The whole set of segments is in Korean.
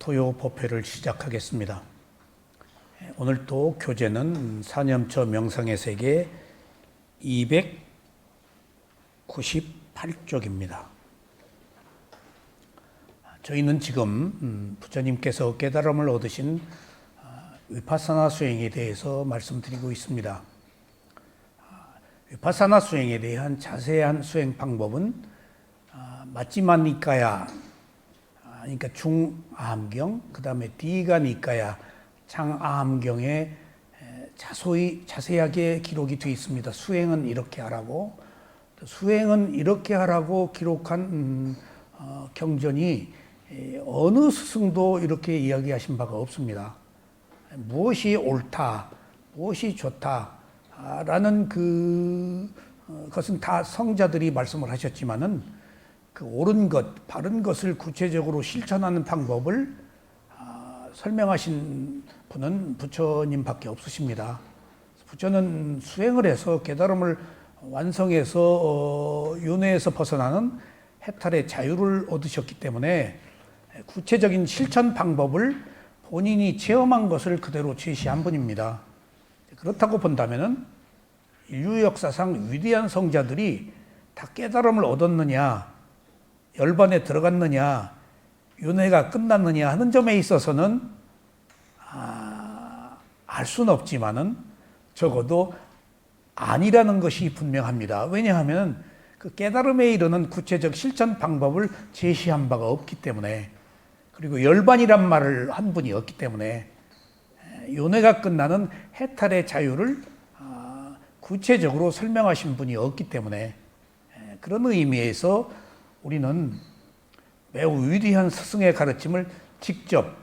토요 법회를 시작하겠습니다. 오늘 또 교재는 사념처 명상의 세계 298쪽입니다. 저희는 지금 부처님께서 깨달음을 얻으신 위파사나 수행에 대해서 말씀드리고 있습니다. 위파사나 수행에 대한 자세한 수행 방법은 맞지마 니까야, 그러니까 중아함경, 그 다음에 디가 니까야 장아함경에 자세하게 기록이 되어 있습니다. 수행은 이렇게 하라고, 수행은 이렇게 하라고 기록한 경전이 어느 스승도 이렇게 이야기하신 바가 없습니다. 무엇이 옳다, 무엇이 좋다라는 그것은 다 성자들이 말씀을 하셨지만은 그 옳은 것, 바른 것을 구체적으로 실천하는 방법을 설명하신 분은 부처님밖에 없으십니다. 부처는 수행을 해서 깨달음을 완성해서 윤회에서 벗어나는 해탈의 자유를 얻으셨기 때문에 구체적인 실천 방법을 본인이 체험한 것을 그대로 제시한 분입니다. 그렇다고 본다면은 인류 역사상 위대한 성자들이 다 깨달음을 얻었느냐, 열반에 들어갔느냐, 윤회가 끝났느냐 하는 점에 있어서는 알 수는 없지만은 적어도 아니라는 것이 분명합니다. 왜냐하면 그 깨달음에 이르는 구체적 실천 방법을 제시한 바가 없기 때문에, 그리고 열반이란 말을 한 분이 없기 때문에, 윤회가 끝나는 해탈의 자유를 구체적으로 설명하신 분이 없기 때문에, 그런 의미에서 우리는 매우 위대한 스승의 가르침을 직접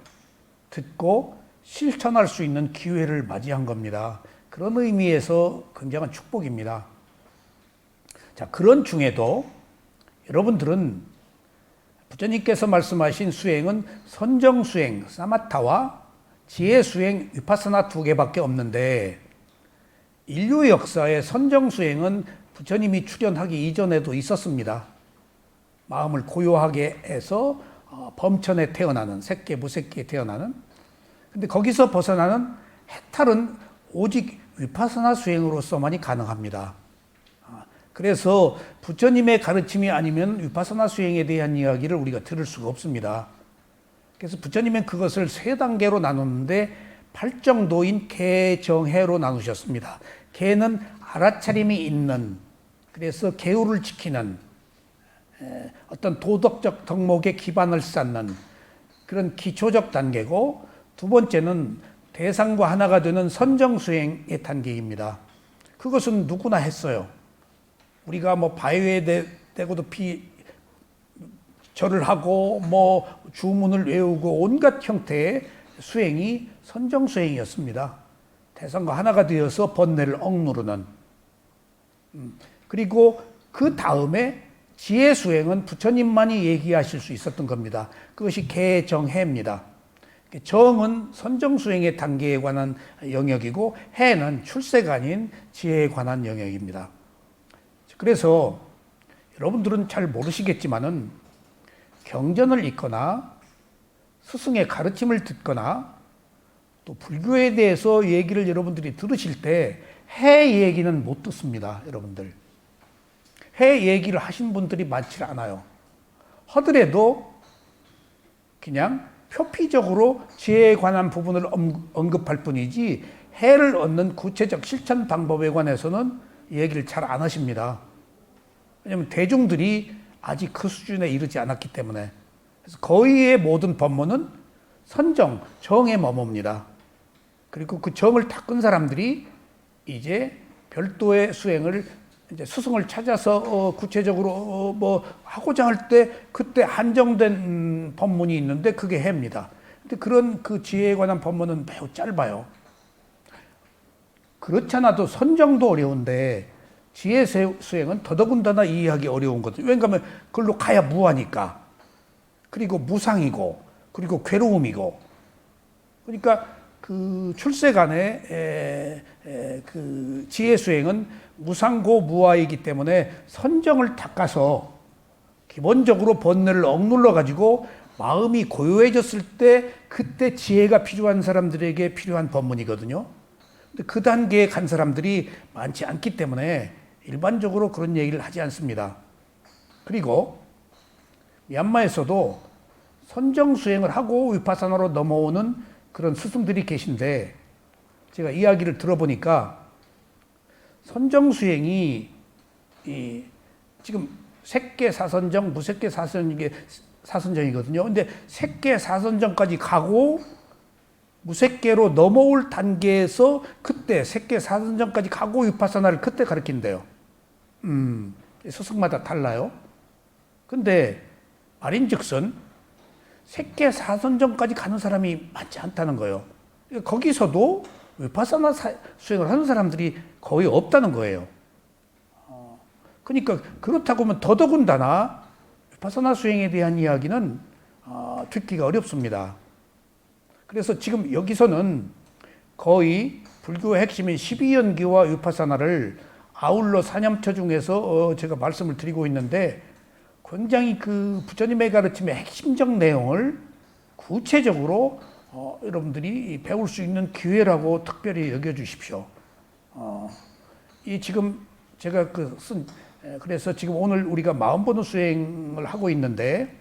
듣고 실천할 수 있는 기회를 맞이한 겁니다. 그런 의미에서 굉장한 축복입니다. 자, 그런 중에도 여러분들은 부처님께서 말씀하신 수행은 선정수행, 사마타와 지혜수행, 위파사나 두 개밖에 없는데, 인류 역사의 선정수행은 부처님이 출현하기 이전에도 있었습니다. 마음을 고요하게 해서 범천에 태어나는, 색계 무색계에 태어나는, 근데 거기서 벗어나는 해탈은 오직 위파사나 수행으로서만이 가능합니다. 그래서 부처님의 가르침이 아니면 위파사나 수행에 대한 이야기를 우리가 들을 수가 없습니다. 그래서 부처님은 그것을 세 단계로 나눴는데, 팔정도인 개정해로 나누셨습니다. 개는 알아차림이 있는, 그래서 계율을 지키는, 어떤 도덕적 덕목에 기반을 쌓는 그런 기초적 단계고, 두 번째는 대상과 하나가 되는 선정수행의 단계입니다. 그것은 누구나 했어요. 우리가 뭐 바위에 대고도 절을 하고 뭐 주문을 외우고 온갖 형태의 수행이 선정수행이었습니다. 대상과 하나가 되어서 번뇌를 억누르는. 그리고 그 다음에 지혜수행은 부처님만이 얘기하실 수 있었던 겁니다. 그것이 개정해입니다. 정은 선정수행의 단계에 관한 영역이고, 해는 출세가 아닌 지혜에 관한 영역입니다. 그래서 여러분들은 잘 모르시겠지만은 경전을 읽거나 스승의 가르침을 듣거나 또 불교에 대해서 얘기를 여러분들이 들으실 때 해 얘기는 못 듣습니다. 여러분들. 해 얘기를 하신 분들이 많지 않아요. 하더라도 그냥 표피적으로 지혜에 관한 부분을 언급할 뿐이지, 해를 얻는 구체적 실천 방법에 관해서는 얘기를 잘 안 하십니다. 왜냐하면 대중들이 아직 그 수준에 이르지 않았기 때문에. 그래서 거의의 모든 법문은 선정, 정에 머뭅니다. 그리고 그 정을 다 끈 사람들이 이제 별도의 수행을, 이제 스승을 찾아서 구체적으로 뭐 하고자 할 때 그때 한정된 법문이 있는데 그게 해입니다. 근데 그런 그 지혜에 관한 법문은 매우 짧아요. 그렇지 않아도 선정도 어려운데 지혜 수행은 더더군다나 이해하기 어려운 거죠. 왜냐하면 그걸로 가야 무하니까. 그리고 무상이고, 그리고 괴로움이고. 그러니까 그 출세간의 그 지혜 수행은 무상고 무아이기 때문에 선정을 닦아서 기본적으로 번뇌를 억눌러 가지고 마음이 고요해졌을 때 그때 지혜가 필요한 사람들에게 필요한 법문이거든요. 근데 그 단계에 간 사람들이 많지 않기 때문에 일반적으로 그런 얘기를 하지 않습니다. 그리고 미얀마에서도 선정 수행을 하고 위파사나로 넘어오는 그런 스승들이 계신데 제가 이야기를 들어보니까 선정 수행이 지금 색계 사선정, 무색계 사선정이거든요. 근데 색계 사선정까지 가고 무색계로 넘어올 단계에서 그때 색계 사선정까지 가고 위파사나를 그때 가르친대요. 스승마다 달라요. 근데 말인즉슨 색계 사선정까지 가는 사람이 많지 않다는 거예요. 거기서도 위파사나 수행을 하는 사람들이 거의 없다는 거예요. 그러니까 그렇다고 하면 더더군다나 위파사나 수행에 대한 이야기는 듣기가 어렵습니다. 그래서 지금 여기서는 거의 불교의 핵심인 12연기와 위파사나를 아울러 사념처 중에서 제가 말씀을 드리고 있는데 굉장히 그 부처님의 가르침의 핵심적 내용을 구체적으로 여러분들이 배울 수 있는 기회라고 특별히 여겨주십시오. 이 지금 제가 그래서 지금 오늘 우리가 마음 보는 수행을 하고 있는데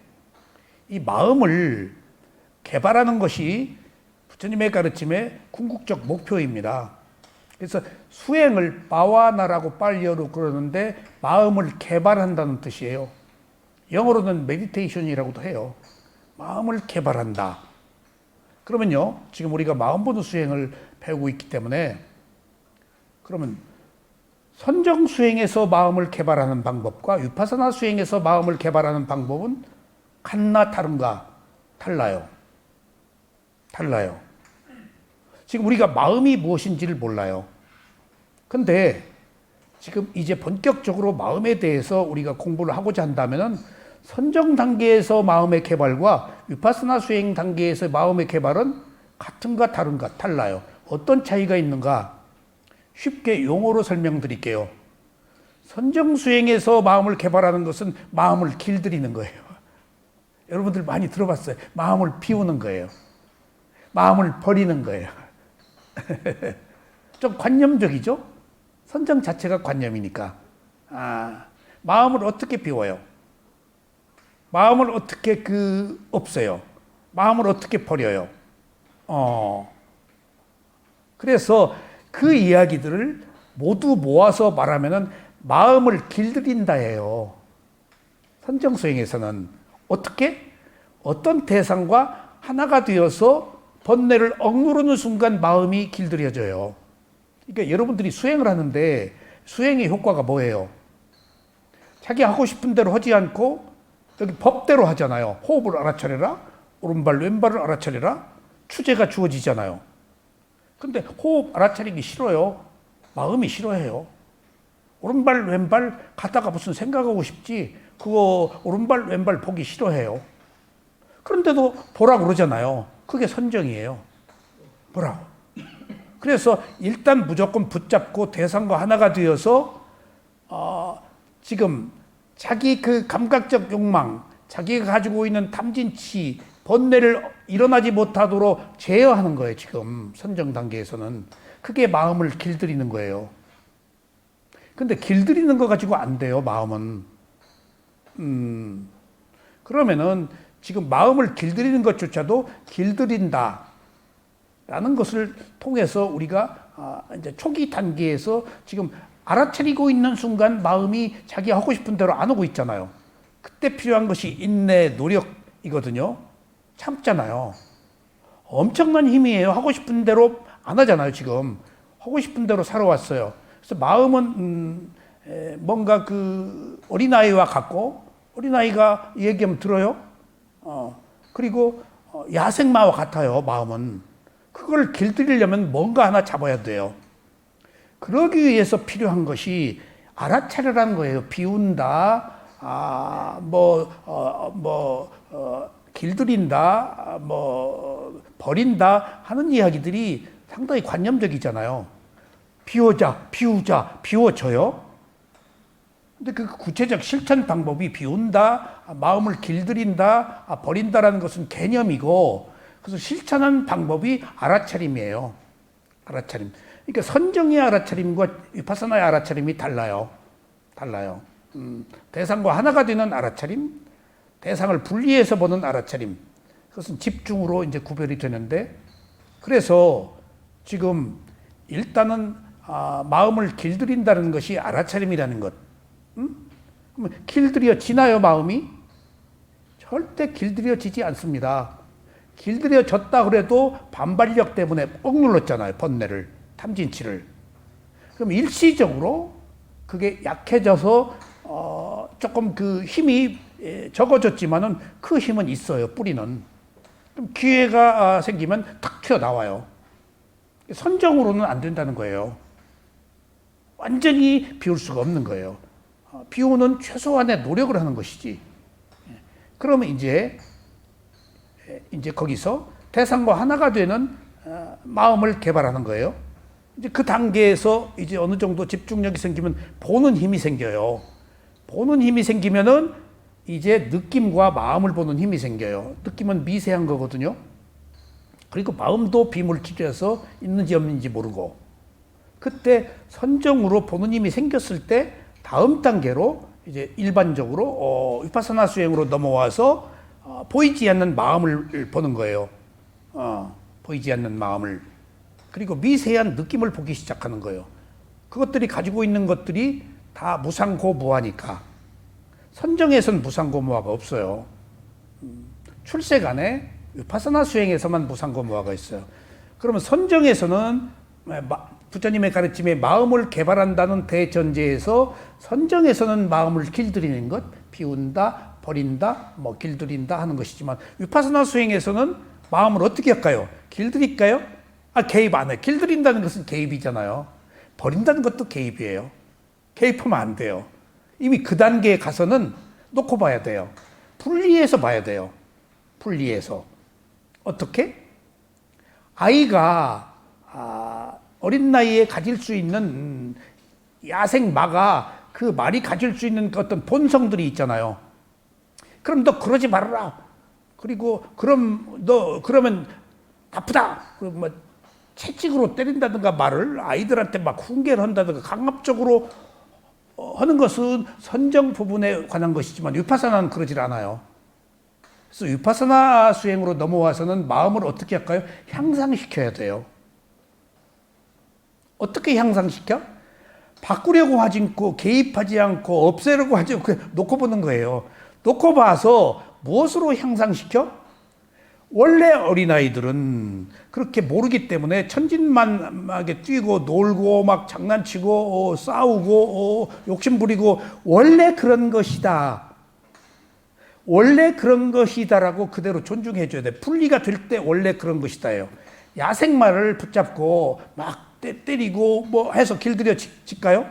이 마음을 개발하는 것이 부처님의 가르침의 궁극적 목표입니다. 그래서 수행을 바와나라고 빨리어로 그러는데 마음을 개발한다는 뜻이에요. 영어로는 메디테이션이라고도 해요. 마음을 개발한다. 그러면요, 지금 우리가 마음 보는 수행을 배우고 있기 때문에 그러면 선정 수행에서 마음을 개발하는 방법과 위파사나 수행에서 마음을 개발하는 방법은 같나 다른가? 달라요. 달라요. 지금 우리가 마음이 무엇인지를 몰라요. 근데 지금 이제 본격적으로 마음에 대해서 우리가 공부를 하고자 한다면은 선정 단계에서 마음의 개발과 위파사나 수행 단계에서 마음의 개발은 같은가 다른가? 달라요. 어떤 차이가 있는가? 쉽게 용어로 설명드릴게요. 선정 수행에서 마음을 개발하는 것은 마음을 길들이는 거예요. 여러분들 많이 들어봤어요. 마음을 비우는 거예요. 마음을 버리는 거예요. 좀 관념적이죠? 선정 자체가 관념이니까. 마음을 어떻게 비워요? 마음을 어떻게 없애요? 마음을 어떻게 버려요? 그래서 그 이야기들을 모두 모아서 말하면은 마음을 길들인다예요. 선정 수행에서는 어떻게? 어떤 대상과 하나가 되어서 번뇌를 억누르는 순간 마음이 길들여져요. 그러니까 여러분들이 수행을 하는데 수행의 효과가 뭐예요? 자기 하고 싶은 대로 하지 않고 여기 법대로 하잖아요. 호흡을 알아차려라. 오른발 왼발을 알아차려라. 추제가 주어지잖아요. 근데 호흡 알아차리기 싫어요. 마음이 싫어해요. 오른발 왼발 가다가 무슨 생각하고 싶지 그거 오른발 왼발 보기 싫어해요. 그런데도 보라고 그러잖아요. 그게 선정이에요. 보라고. 그래서 일단 무조건 붙잡고 대상과 하나가 되어서 지금 자기 그 감각적 욕망, 자기가 가지고 있는 탐진치, 번뇌를 일어나지 못하도록 제어하는 거예요. 지금 선정 단계에서는. 그게 마음을 길들이는 거예요. 근데 길들이는 거 가지고 안 돼요. 마음은. 그러면은 지금 마음을 길들이는 것조차도 길들인다 라는 것을 통해서 우리가 이제 초기 단계에서 지금 알아차리고 있는 순간 마음이 자기 하고 싶은 대로 안 오고 있잖아요. 그때 필요한 것이 인내, 노력이거든요. 참잖아요. 엄청난 힘이에요. 하고 싶은 대로 안 하잖아요. 지금 하고 싶은 대로 살아왔어요. 그래서 마음은 뭔가 그 어린아이와 같고 어린아이가 얘기하면 들어요. 그리고 야생마와 같아요. 마음은. 그걸 길들이려면 뭔가 하나 잡아야 돼요. 그러기 위해서 필요한 것이 알아차려라는 거예요. 비운다, 길들인다, 버린다 하는 이야기들이 상당히 관념적이잖아요. 비우자, 비워져요. 근데 그 구체적 실천 방법이 비운다, 마음을 길들인다, 버린다라는 것은 개념이고, 그래서 실천하는 방법이 알아차림이에요. 알아차림. 그러니까 선정의 알아차림과 위파사나의 알아차림이 달라요. 달라요. 대상과 하나가 되는 알아차림, 대상을 분리해서 보는 알아차림. 그것은 집중으로 이제 구별이 되는데, 그래서 지금 일단은 마음을 길들인다는 것이 알아차림이라는 것. 그러면 길들여지나요, 마음이? 절대 길들여지지 않습니다. 길들여졌다 그래도 반발력 때문에 억눌렀잖아요, 번뇌를, 탐진치를. 그럼 일시적으로 그게 약해져서 조금 그 힘이 적어졌지만은 그 힘은 있어요, 뿌리는. 그럼 기회가 생기면 탁 튀어나와요. 선정으로는 안 된다는 거예요. 완전히 비울 수가 없는 거예요. 비우는 최소한의 노력을 하는 것이지. 그러면 이제 거기서 대상과 하나가 되는 마음을 개발하는 거예요. 이제 그 단계에서 이제 어느 정도 집중력이 생기면 보는 힘이 생겨요. 보는 힘이 생기면은 이제 느낌과 마음을 보는 힘이 생겨요. 느낌은 미세한 거거든요. 그리고 마음도 비물질이라서 있는지 없는지 모르고, 그때 선정으로 보는 힘이 생겼을 때 다음 단계로 이제 일반적으로 위파사나 수행으로 넘어와서 보이지 않는 마음을 보는 거예요. 보이지 않는 마음을. 그리고 미세한 느낌을 보기 시작하는 거예요. 그것들이 가지고 있는 것들이 다 무상고무하니까. 선정에서는 무상고무화가 없어요. 출세간에 위파사나 수행에서만 무상고무화가 있어요. 그러면 선정에서는 부처님의 가르침에 마음을 개발한다는 대전제에서 선정에서는 마음을 길들이는 것, 비운다, 버린다, 길들인다 하는 것이지만, 위파사나 수행에서는 마음을 어떻게 할까요? 길들일까요? 개입 안 해. 길들인다는 것은 개입이잖아요. 버린다는 것도 개입이에요. 개입하면 안 돼요. 이미 그 단계에 가서는 놓고 봐야 돼요. 분리해서 봐야 돼요. 분리해서. 어떻게? 아이가 어린 나이에 가질 수 있는 야생마가 그 말이 가질 수 있는 어떤 본성들이 있잖아요. 그럼 너 그러지 말아라. 그리고 그러면 나쁘다. 그리고 채찍으로 때린다든가 말을 아이들한테 막 훈계를 한다든가 강압적으로 하는 것은 선정 부분에 관한 것이지만 위파사나는 그러질 않아요. 그래서 위파사나 수행으로 넘어와서는 마음을 어떻게 할까요? 향상시켜야 돼요. 어떻게 향상시켜? 바꾸려고 하지 않고 개입하지 않고 없애려고 하지 않고 놓고 보는 거예요. 놓고 봐서 무엇으로 향상시켜? 원래 어린아이들은 그렇게 모르기 때문에 천진만하게 뛰고 놀고 막 장난치고 싸우고 욕심부리고 원래 그런 것이다. 원래 그런 것이다라고 그대로 존중해 줘야 돼. 분리가 될 때 원래 그런 것이다예요. 야생마를 붙잡고 막 때리고 해서 길들여 질까요?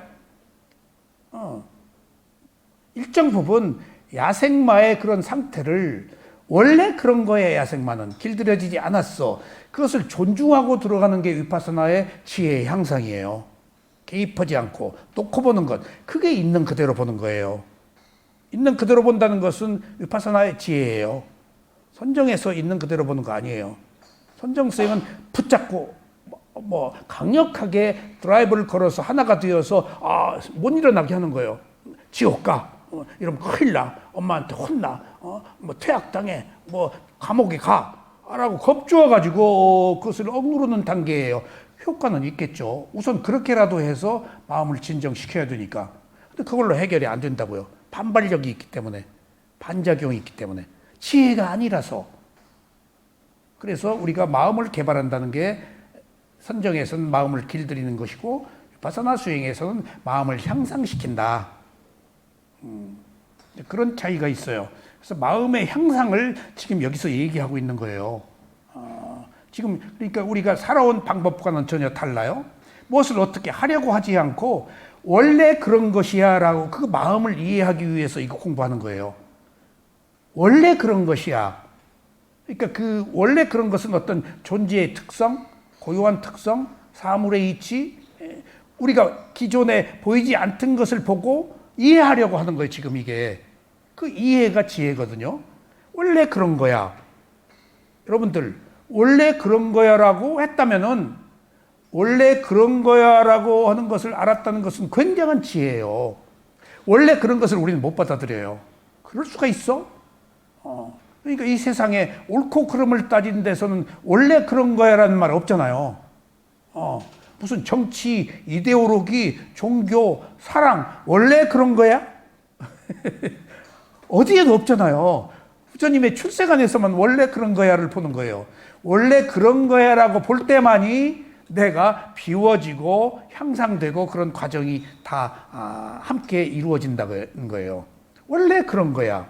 일정 부분 야생마의 그런 상태를 원래 그런 거에 야생마는 길들여지지 않았어. 그것을 존중하고 들어가는 게 위파사나의 지혜의 향상이에요. 개입하지 않고 놓고 보는 것. 그게 있는 그대로 보는 거예요. 있는 그대로 본다는 것은 위파사나의 지혜예요. 선정에서 있는 그대로 보는 거 아니에요. 선정 수행은 붙잡고 강력하게 드라이브를 걸어서 하나가 되어서 못 일어나게 하는 거예요. 지옥 가. 이러면 큰일 나. 엄마한테 혼나. 퇴학당해. 감옥에 가. 라고 겁주어가지고 그것을 억누르는 단계예요. 효과는 있겠죠. 우선 그렇게라도 해서 마음을 진정시켜야 되니까. 근데 그걸로 해결이 안 된다고요. 반발력이 있기 때문에. 반작용이 있기 때문에. 지혜가 아니라서. 그래서 우리가 마음을 개발한다는 게 선정에서는 마음을 길들이는 것이고 위파사나 수행에서는 마음을 향상시킨다. 그런 차이가 있어요. 그래서 마음의 향상을 지금 여기서 얘기하고 있는 거예요. 지금 그러니까 우리가 살아온 방법과는 전혀 달라요. 무엇을 어떻게 하려고 하지 않고 원래 그런 것이야 라고 그 마음을 이해하기 위해서 이거 공부하는 거예요. 원래 그런 것이야. 그러니까 그 원래 그런 것은 어떤 존재의 특성, 고유한 특성, 사물의 이치, 우리가 기존에 보이지 않던 것을 보고 이해하려고 하는 거예요, 지금 이게. 그 이해가 지혜거든요. 원래 그런 거야. 여러분들, 원래 그런 거야라고 했다면은, 원래 그런 거야라고 하는 것을 알았다는 것은 굉장한 지혜예요. 원래 그런 것을 우리는 못 받아들여요. 그럴 수가 있어? 그러니까 이 세상에 옳고 그름을 따지는 데서는 원래 그런 거야라는 말 없잖아요. 무슨 정치, 이데올로기, 종교, 사랑, 원래 그런 거야? 어디에도 없잖아요. 부처님의 출세관에서만 원래 그런 거야를 보는 거예요. 원래 그런 거야라고 볼 때만이 내가 비워지고 향상되고 그런 과정이 다 함께 이루어진다는 거예요. 원래 그런 거야.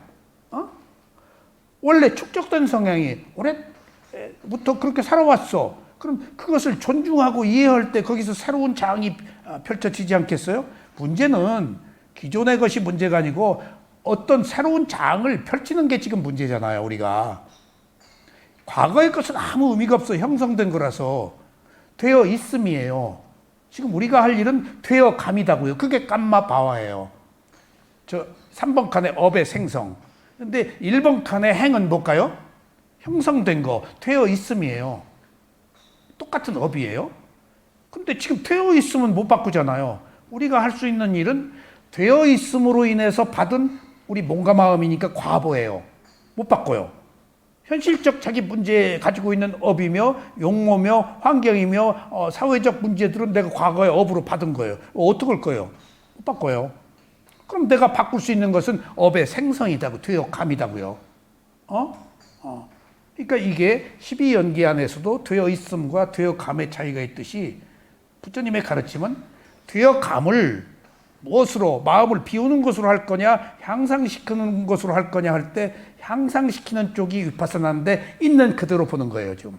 원래 축적된 성향이 오래부터 그렇게 살아왔어. 그럼 그것을 존중하고 이해할 때 거기서 새로운 장이 펼쳐지지 않겠어요? 문제는 기존의 것이 문제가 아니고 어떤 새로운 장을 펼치는 게 지금 문제잖아요, 우리가. 과거의 것은 아무 의미가 없어. 형성된 거라서. 되어 있음이에요. 지금 우리가 할 일은 되어 감이다고요. 그게 깜마 바와예요. 3번 칸에 업의 생성. 근데 1번 칸의 행은 뭘까요? 형성된 거, 되어 있음이에요. 똑같은 업이에요. 근데 지금 되어 있으면 못 바꾸잖아요. 우리가 할 수 있는 일은 되어 있음으로 인해서 받은 우리 몸과 마음이니까 과보예요. 못 바꿔요. 현실적 자기 문제 가지고 있는 업이며 용모며 환경이며 사회적 문제들은 내가 과거의 업으로 받은 거예요. 어떻게 할 거예요? 못 바꿔요. 그럼 내가 바꿀 수 있는 것은 업의 생성이다고, 되어 감이다고요. 그러니까 이게 12연기 안에서도 되어 있음과 되어 감의 차이가 있듯이 부처님의 가르침은 되어 감을 무엇으로, 마음을 비우는 것으로 할 거냐 향상시키는 것으로 할 거냐 할 때 향상시키는 쪽이 위파사나인데 있는 그대로 보는 거예요, 지금.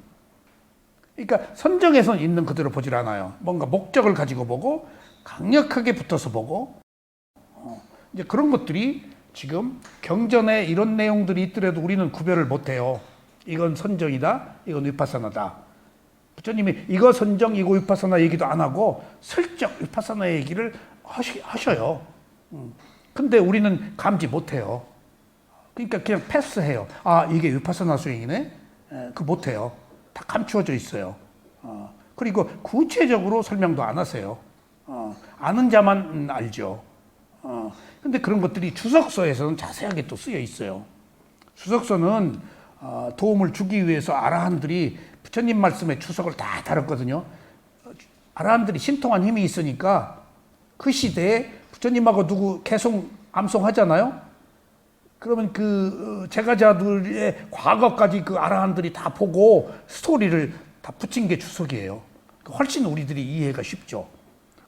그러니까 선정에선 있는 그대로 보질 않아요. 뭔가 목적을 가지고 보고 강력하게 붙어서 보고 이제 그런 것들이 지금 경전에 이런 내용들이 있더라도 우리는 구별을 못해요. 이건 선정이다, 이건 위파사나다. 부처님이 이거 선정, 이거 위파사나 얘기도 안 하고 슬쩍 위파사나 얘기를 하셔요. 근데 우리는 감지 못해요. 그러니까 그냥 패스해요. 이게 위파사나 수행이네? 그 못해요. 다 감추어져 있어요. 그리고 구체적으로 설명도 안 하세요. 아는 자만 알죠. 근데 그런 것들이 주석서에서는 자세하게 또 쓰여 있어요. 주석서는 도움을 주기 위해서 아라한들이 부처님 말씀에 주석을 다 달았거든요. 아라한들이 신통한 힘이 있으니까 그 시대에 부처님하고 누구 계속 암송하잖아요. 그러면 그 제가자들의 과거까지 그 아라한들이 다 보고 스토리를 다 붙인 게 주석이에요. 훨씬 우리들이 이해가 쉽죠.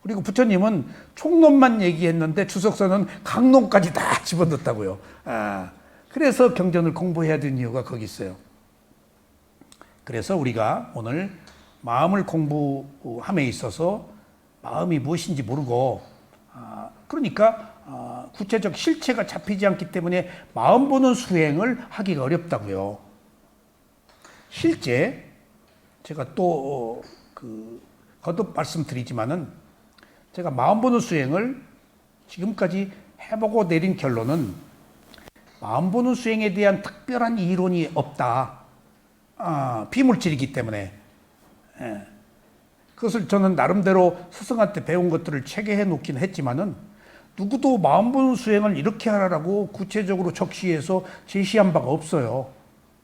그리고 부처님은 총론만 얘기했는데 주석서는 강론까지 다 집어넣었다고요. 그래서 경전을 공부해야 되는 이유가 거기 있어요. 그래서 우리가 오늘 마음을 공부함에 있어서 마음이 무엇인지 모르고 그러니까 구체적 실체가 잡히지 않기 때문에 마음 보는 수행을 하기가 어렵다고요. 실제 제가 또 거듭 말씀드리지만은 제가 마음 보는 수행을 지금까지 해보고 내린 결론은 마음 보는 수행에 대한 특별한 이론이 없다. 비물질이기 때문에. 그것을 저는 나름대로 스승한테 배운 것들을 체계해 놓긴 했지만은 누구도 마음 보는 수행을 이렇게 하라고 구체적으로 적시해서 제시한 바가 없어요.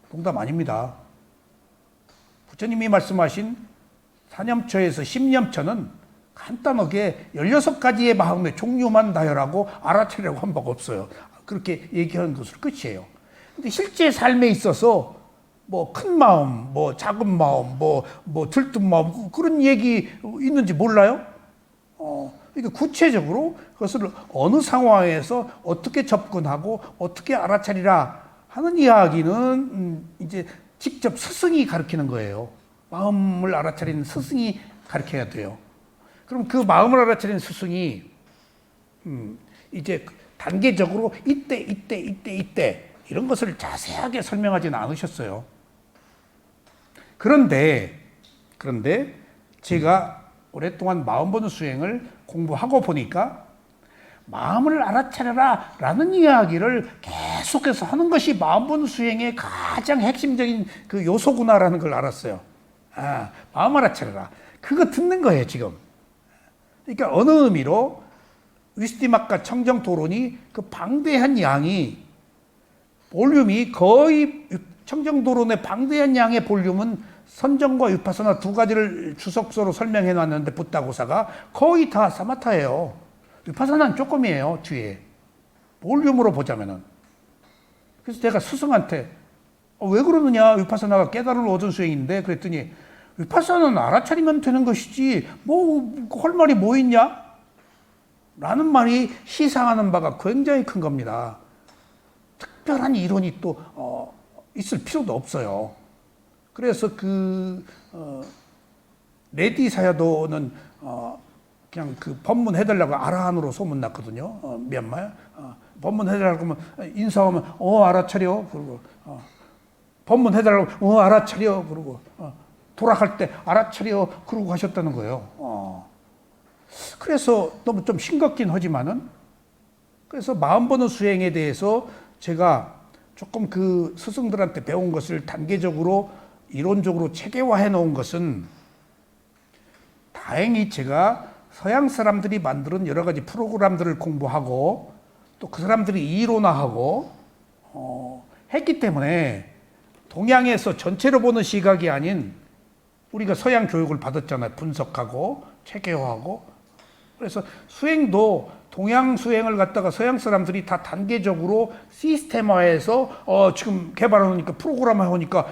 농담 아닙니다. 부처님이 말씀하신 사념처에서 10념처는 간단하게 16가지의 마음의 종류만 나열하고 알아차리라고 한 바가 없어요. 그렇게 얘기하는 것으로 끝이에요. 근데 실제 삶에 있어서 뭐 큰 마음, 뭐 작은 마음, 뭐 들뜬 마음 그런 얘기 있는지 몰라요? 그러니까 구체적으로 그것을 어느 상황에서 어떻게 접근하고 어떻게 알아차리라 하는 이야기는 이제 직접 스승이 가르치는 거예요. 마음을 알아차리는 스승이 가르쳐야 돼요. 그럼 그 마음을 알아차리는 스승이 이제 단계적으로 이때 이런 것을 자세하게 설명하지는 않으셨어요. 그런데 제가 오랫동안 마음 보는 수행을 공부하고 보니까 마음을 알아차려라 라는 이야기를 계속해서 하는 것이 마음본 수행의 가장 핵심적인 그 요소구나라는 걸 알았어요. 마음 알아차려라. 그거 듣는 거예요, 지금. 그러니까 어느 의미로 위스티막과 청정토론이 그 방대한 양이 볼륨이 거의 청정토론의 방대한 양의 볼륨은 선정과 위파사나 두 가지를 주석서로 설명해 놨는데 붓다고사가 거의 다 사마타예요. 위파사나는 조금이에요, 뒤에. 볼륨으로 보자면은. 그래서 제가 스승한테 왜 그러느냐, 위파사나가 깨달음을 얻은 수행인데 그랬더니 위파사나는 알아차리면 되는 것이지 뭐 할 말이 뭐 있냐? 라는 말이 시사하는 바가 굉장히 큰 겁니다. 특별한 이론이 또 있을 필요도 없어요. 그래서 레디 사야도는 그냥 그 법문해달라고 아라한으로 소문났거든요. 미얀마에. 법문해달라고 하면 인사하면 알아차려. 그러고 법문해달라고 알아차려. 그러고 돌아갈 때 알아차려. 그러고 가셨다는 거예요. 그래서 너무 좀 싱겁긴 하지만은 그래서 마음 보는 수행에 대해서 제가 조금 그 스승들한테 배운 것을 단계적으로 이론적으로 체계화해 놓은 것은 다행히 제가 서양 사람들이 만드는 여러 가지 프로그램들을 공부하고 또 그 사람들이 이론화하고 했기 때문에 동양에서 전체로 보는 시각이 아닌 우리가 서양 교육을 받았잖아요. 분석하고 체계화하고. 그래서 수행도 동양 수행을 갖다가 서양 사람들이 다 단계적으로 시스템화해서 지금 개발하니까 프로그램화하니까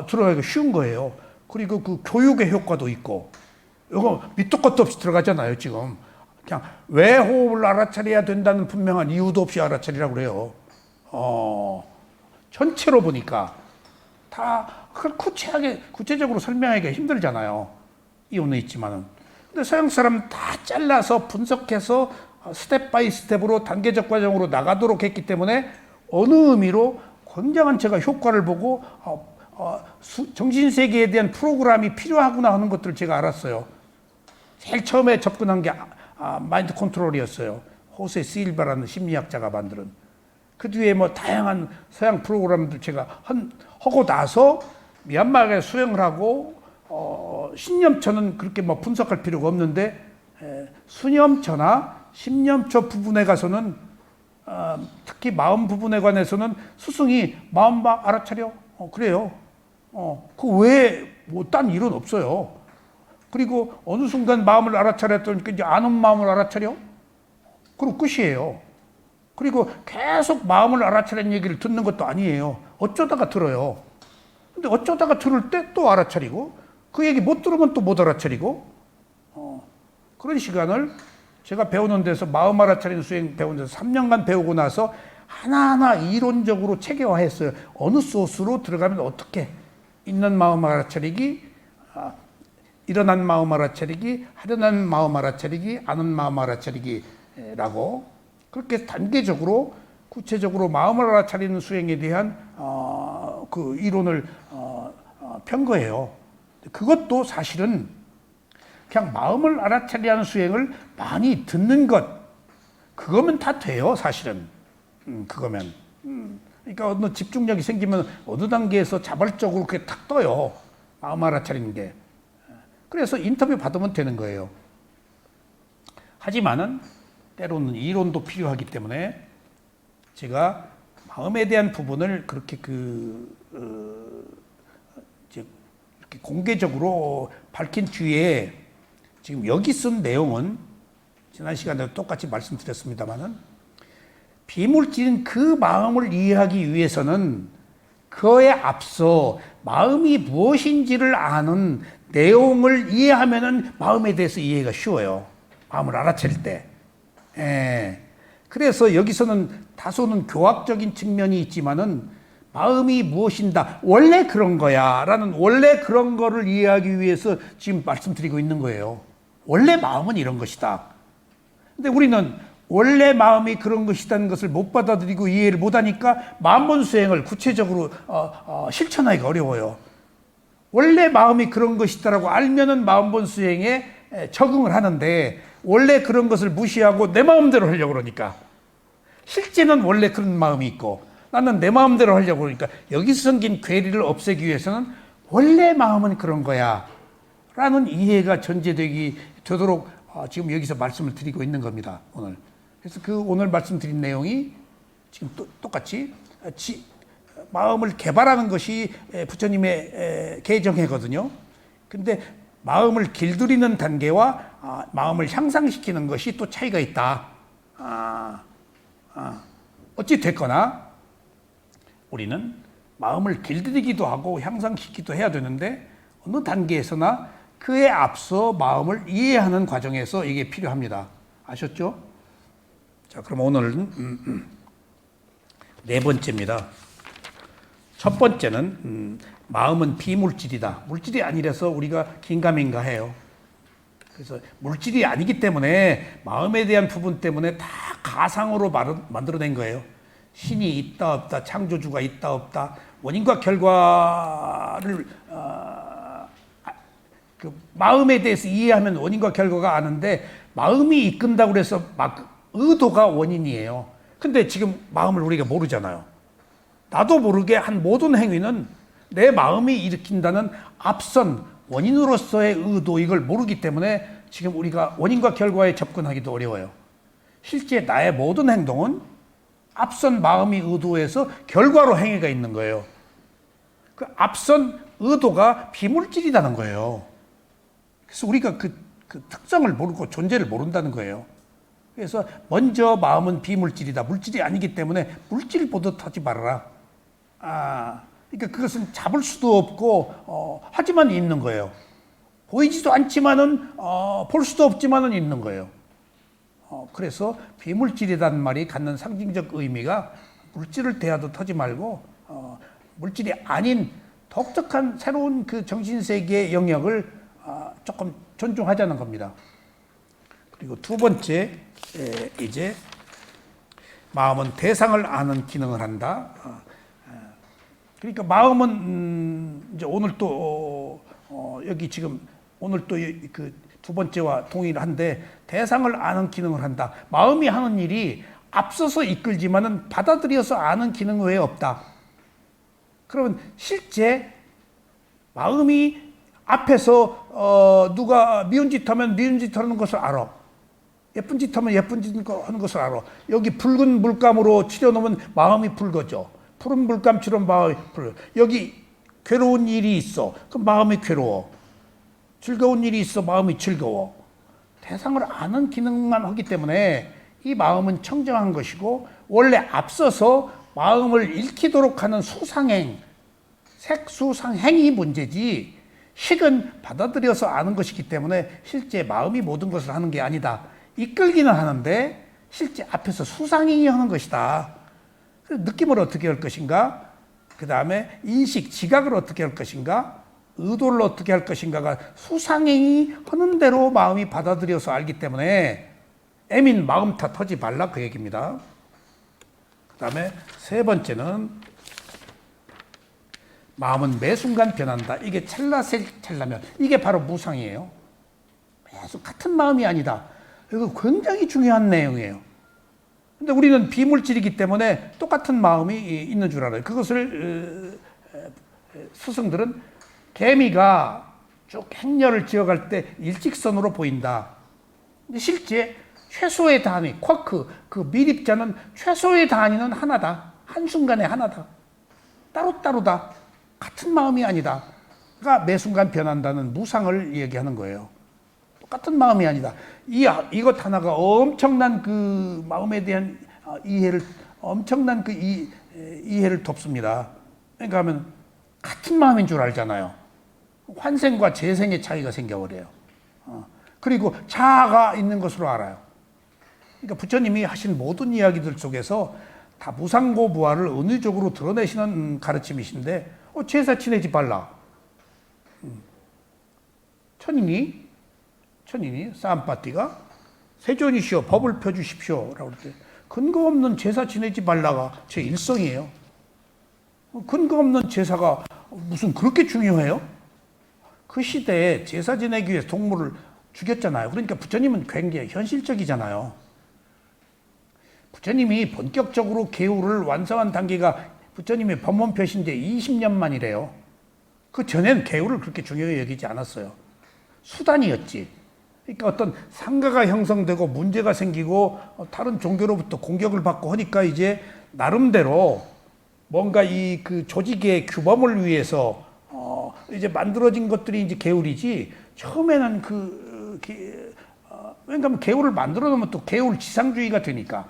들어가기가 쉬운 거예요. 그리고 그 교육의 효과도 있고 이거 밑도 끝도 없이 들어가잖아요. 지금 그냥 왜 호흡을 알아차려야 된다는 분명한 이유도 없이 알아차리라고 그래요. 전체로 보니까 다 구체적으로 설명하기가 힘들잖아요. 이유는 있지만은. 근데 서양 사람 다 잘라서 분석해서 스텝 바이 스텝으로 단계적 과정으로 나가도록 했기 때문에 어느 의미로 굉장한 제가 효과를 보고 정신세계에 대한 프로그램이 필요하구나 하는 것들을 제가 알았어요. 제일 처음에 접근한 게 마인드 컨트롤이었어요. 호세 실바라는 심리학자가 만드는. 그 뒤에 뭐 다양한 서양 프로그램들 제가 하고 나서 미얀마에 수행을 하고 신념처는 그렇게 뭐 분석할 필요가 없는데 수념처나 심념처 부분에 가서는 특히 마음 부분에 관해서는 스승이 마음 알아차려 그래요. 그 외에 뭐 딴 일은 없어요. 그리고 어느 순간 마음을 알아차렸더니 이제 아는 마음을 알아차려? 그리고 끝이에요. 그리고 계속 마음을 알아차리는 얘기를 듣는 것도 아니에요. 어쩌다가 들어요. 근데 어쩌다가 들을 때 또 알아차리고 그 얘기 못 들으면 또 못 알아차리고 그런 시간을 제가 배우는 데서 마음 알아차리는 수행 배우는 데서 3년간 배우고 나서 하나하나 이론적으로 체계화했어요. 어느 소스로 들어가면 어떻게 있는 마음 알아차리기, 일어난 마음 알아차리기, 하려는 마음 알아차리기, 아는 마음 알아차리기라고 그렇게 단계적으로 구체적으로 마음을 알아차리는 수행에 대한 그 이론을 편 거예요. 그것도 사실은 그냥 마음을 알아차리는 수행을 많이 듣는 것 그거면 다 돼요. 사실은 그거면 그러니까 어느 집중력이 생기면 어느 단계에서 자발적으로 그렇게 탁 떠요. 마음 알아차리는 게. 그래서 인터뷰 받으면 되는 거예요. 하지만은 때로는 이론도 필요하기 때문에 제가 마음에 대한 부분을 그렇게 이렇게 공개적으로 밝힌 뒤에 지금 여기 쓴 내용은 지난 시간에 똑같이 말씀드렸습니다만은 비물질인 그 마음을 이해하기 위해서는 그에 앞서 마음이 무엇인지를 아는 내용을 이해하면은 마음에 대해서 이해가 쉬워요. 마음을 알아차릴 때. 그래서 여기서는 다소는 교학적인 측면이 있지만은 마음이 무엇인다, 원래 그런 거야 라는 원래 그런 거를 이해하기 위해서 지금 말씀드리고 있는 거예요. 원래 마음은 이런 것이다. 근데 우리는 원래 마음이 그런 것이라는 것을 못 받아들이고 이해를 못하니까 마음본 수행을 구체적으로 실천하기가 어려워요. 원래 마음이 그런 것이다라고 알면은 마음본 수행에 적응을 하는데 원래 그런 것을 무시하고 내 마음대로 하려고 그러니까 실제는 원래 그런 마음이 있고 나는 내 마음대로 하려고 그러니까 여기서 생긴 괴리를 없애기 위해서는 원래 마음은 그런 거야 라는 이해가 되도록 지금 여기서 말씀을 드리고 있는 겁니다. 오늘. 그래서 그 오늘 말씀드린 내용이 지금 똑같이 마음을 개발하는 것이 부처님의 개정회거든요. 근데 마음을 길들이는 단계와 마음을 향상시키는 것이 또 차이가 있다. 어찌 됐거나 우리는 마음을 길들이기도 하고 향상시키기도 해야 되는데 어느 단계에서나 그에 앞서 마음을 이해하는 과정에서 이게 필요합니다. 아셨죠? 자, 그럼 오늘은 네 번째입니다. 첫 번째는 마음은 비물질이다. 물질이 아니라서 우리가 긴가민가해요. 그래서 물질이 아니기 때문에 마음에 대한 부분 때문에 다 가상으로 만들어낸 거예요. 신이 있다 없다, 창조주가 있다 없다, 원인과 결과를 그 마음에 대해서 이해하면 원인과 결과가 아는데 마음이 이끈다고 그래서 의도가 원인이에요. 근데 지금 마음을 우리가 모르잖아요. 나도 모르게 한 모든 행위는 내 마음이 일으킨다는 앞선 원인으로서의 의도 이걸 모르기 때문에 지금 우리가 원인과 결과에 접근하기도 어려워요. 실제 나의 모든 행동은 앞선 마음이 의도해서 결과로 행위가 있는 거예요. 그 앞선 의도가 비물질이라는 거예요. 그래서 우리가 그 특성을 모르고 존재를 모른다는 거예요. 그래서 먼저 마음은 비물질이다. 물질이 아니기 때문에 물질 보듯 하지 말아라. 그러니까 그것은 잡을 수도 없고 하지만 있는 거예요. 보이지도 않지만은 볼 수도 없지만은 있는 거예요. 그래서 비물질이라는 말이 갖는 상징적 의미가 물질을 대하듯 하지 말고 물질이 아닌 독특한 새로운 그 정신세계의 영역을 조금 존중하자는 겁니다. 그리고 두 번째, 이제 마음은 대상을 아는 기능을 한다. 그러니까 마음은 이제 오늘 또 여기 지금 오늘 또 그 두 번째와 동일한데 대상을 아는 기능을 한다. 마음이 하는 일이 앞서서 이끌지만은 받아들여서 아는 기능 외에 없다. 그러면 실제 마음이 앞에서 누가 미운 짓 하면 미운 짓 하는 것을 알아. 예쁜 짓 하면 예쁜 짓 하는 것을 알아. 여기 붉은 물감으로 칠해놓으면 마음이 붉어져. 푸른 물감처럼 마음이 붉어. 여기 괴로운 일이 있어. 그럼 마음이 괴로워. 즐거운 일이 있어. 마음이 즐거워. 대상을 아는 기능만 하기 때문에 이 마음은 청정한 것이고 원래 앞서서 마음을 읽히도록 하는 수상행, 색수상행이 문제지 식은 받아들여서 아는 것이기 때문에 실제 마음이 모든 것을 하는 게 아니다. 이끌기는 하는데 실제 앞에서 수상행이 하는 것이다. 느낌을 어떻게 할 것인가? 그 다음에 인식, 지각을 어떻게 할 것인가? 의도를 어떻게 할 것인가가 수상행이 하는 대로 마음이 받아들여서 알기 때문에 애민 마음 탓하지 말라 그 얘기입니다. 그 다음에 세 번째는 마음은 매 순간 변한다. 이게 찰나면 이게 바로 무상이에요. 계속 같은 마음이 아니다. 이거 굉장히 중요한 내용이에요. 근데 우리는 비물질이기 때문에 똑같은 마음이 있는 줄 알아요. 그것을 스승들은 개미가 쭉 행렬을 지어갈 때 일직선으로 보인다. 근데 실제 최소의 단위, 쿼크, 그 미립자는 최소의 단위는 하나다. 한순간에 하나다. 따로따로다. 같은 마음이 아니다. 그러니까 매 순간 변한다는 무상을 얘기하는 거예요. 똑같은 마음이 아니다. 이것 하나가 엄청난 그 마음에 대한 이해를, 엄청난 그 이해를 돕습니다. 그러니까 하면 같은 마음인 줄 알잖아요. 환생과 재생의 차이가 생겨버려요. 그리고 자아가 있는 것으로 알아요. 그러니까 부처님이 하신 모든 이야기들 속에서 다 무상고부화를 은유적으로 드러내시는 가르침이신데 제사 지내지 말라. 천인이 쌈바띠가 세존이시여 법을 펴주십시오 라고 할 때 근거 없는 제사 지내지 말라가 제 일성이에요. 근거 없는 제사가 무슨 그렇게 중요해요? 그 시대에 제사 지내기 위해서 동물을 죽였잖아요. 그러니까 부처님은 굉장히 현실적이잖아요. 부처님이 본격적으로 개우를 완성한 단계가 부처님의 법문표시인데 20년 만이래요. 그 전엔 개우를 그렇게 중요히 여기지 않았어요. 수단이었지. 그러니까 어떤 상가가 형성되고 문제가 생기고 다른 종교로부터 공격을 받고 하니까 이제 나름대로 뭔가 이 그 조직의 규범을 위해서 이제 만들어진 것들이 이제 개울이지. 처음에는 왜냐하면 개울을 만들어 놓으면 또 개울 지상주의가 되니까.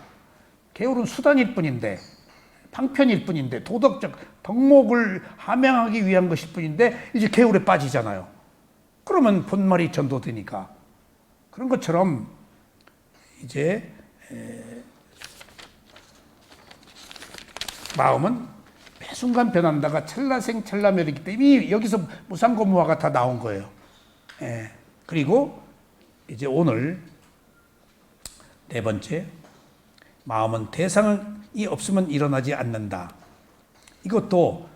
개울은 수단일 뿐인데, 방편일 뿐인데, 도덕적 덕목을 함양하기 위한 것일 뿐인데 이제 개울에 빠지잖아요. 그러면 본말이 전도되니까. 그런 것처럼 이제 마음은 매 순간 변한다가 찰나생 찰나멸이기 때문에 여기서 무상고무화가 다 나온 거예요. 그리고 이제 오늘 네 번째, 마음은 대상이 없으면 일어나지 않는다. 이것도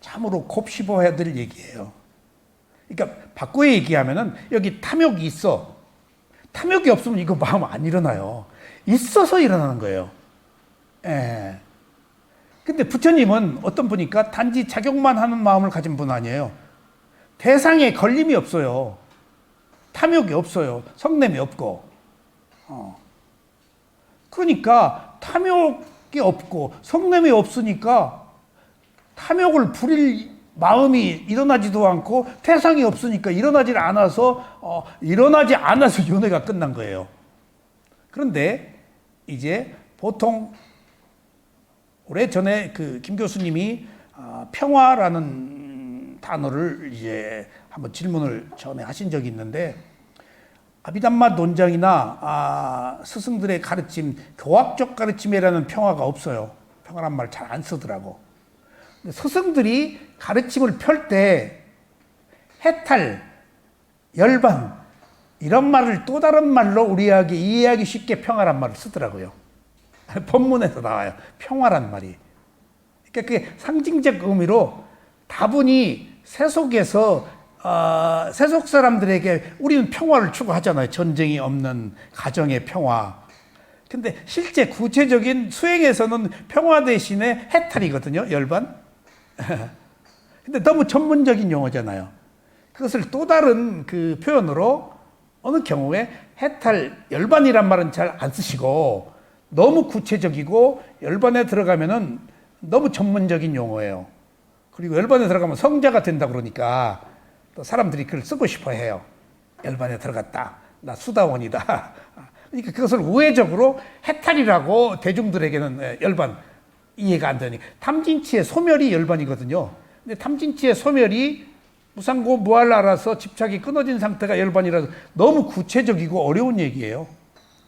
참으로 곱씹어야 될 얘기예요. 그러니까 바꾸어 얘기하면은 여기 탐욕이 있어. 탐욕이 없으면 이거 마음 안 일어나요. 있어서 일어나는 거예요. 근데 부처님은 어떤 분이니까 단지 작용만 하는 마음을 가진 분 아니에요. 대상에 걸림이 없어요. 탐욕이 없어요. 성냄이 없고. 그러니까 탐욕이 없고 성냄이 없으니까 탐욕을 부릴 마음이 일어나지도 않고 태상이 없으니까 일어나지 않아서 윤회가 끝난 거예요. 그런데 이제 보통 오래전에 그 김 교수님이 평화라는 단어를 이제 한번 질문을 전에 하신 적이 있는데, 아비담마 논장이나 스승들의 가르침, 교학적 가르침이라는 평화가 없어요. 평화란 말 잘 안 쓰더라고. 스승들이 가르침을 펼 때 해탈, 열반 이런 말을 또 다른 말로 우리에게 이해하기 쉽게 평화란 말을 쓰더라고요. 법문에서 나와요. 평화란 말이. 그러니까 그게 상징적 의미로 다분히 세속에서 세속 사람들에게 우리는 평화를 추구하잖아요. 전쟁이 없는 가정의 평화. 근데 실제 구체적인 수행에서는 평화 대신에 해탈이거든요. 열반. 근데 너무 전문적인 용어잖아요. 그것을 또 다른 그 표현으로 어느 경우에 해탈, 열반이란 말은 잘 안 쓰시고 너무 구체적이고 열반에 들어가면은 너무 전문적인 용어예요. 그리고 열반에 들어가면 성자가 된다 그러니까 또 사람들이 그걸 쓰고 싶어 해요. 열반에 들어갔다. 나 수다원이다. 그러니까 그것을 우회적으로 해탈이라고 대중들에게는 열반 이해가 안 되니. 탐진치의 소멸이 열반이거든요. 근데 탐진치의 소멸이 무상고 무할라라서 집착이 끊어진 상태가 열반이라서 너무 구체적이고 어려운 얘기예요.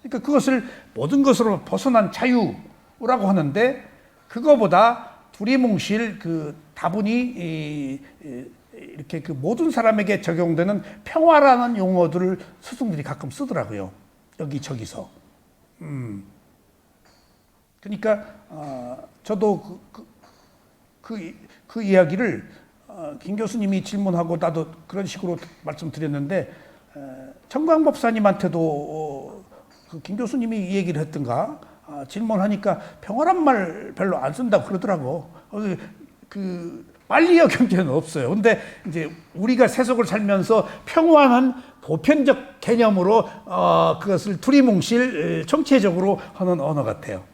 그러니까 그것을 모든 것으로 벗어난 자유라고 하는데, 그거보다 두리뭉실 그 다분히 이렇게 그 모든 사람에게 적용되는 평화라는 용어들을 스승들이 가끔 쓰더라고요. 여기저기서. 그러니까 저도 그 이야기를 김 교수님이 질문하고 나도 그런 식으로 말씀드렸는데, 청광법사님한테도 그 김 교수님이 이 얘기를 했던가 질문하니까 평화란 말 별로 안 쓴다고 그러더라고. 그 빨리어 경제는 없어요. 근데 이제 우리가 세속을 살면서 평화는 보편적 개념으로 그것을 두리뭉실 총체적으로 하는 언어 같아요.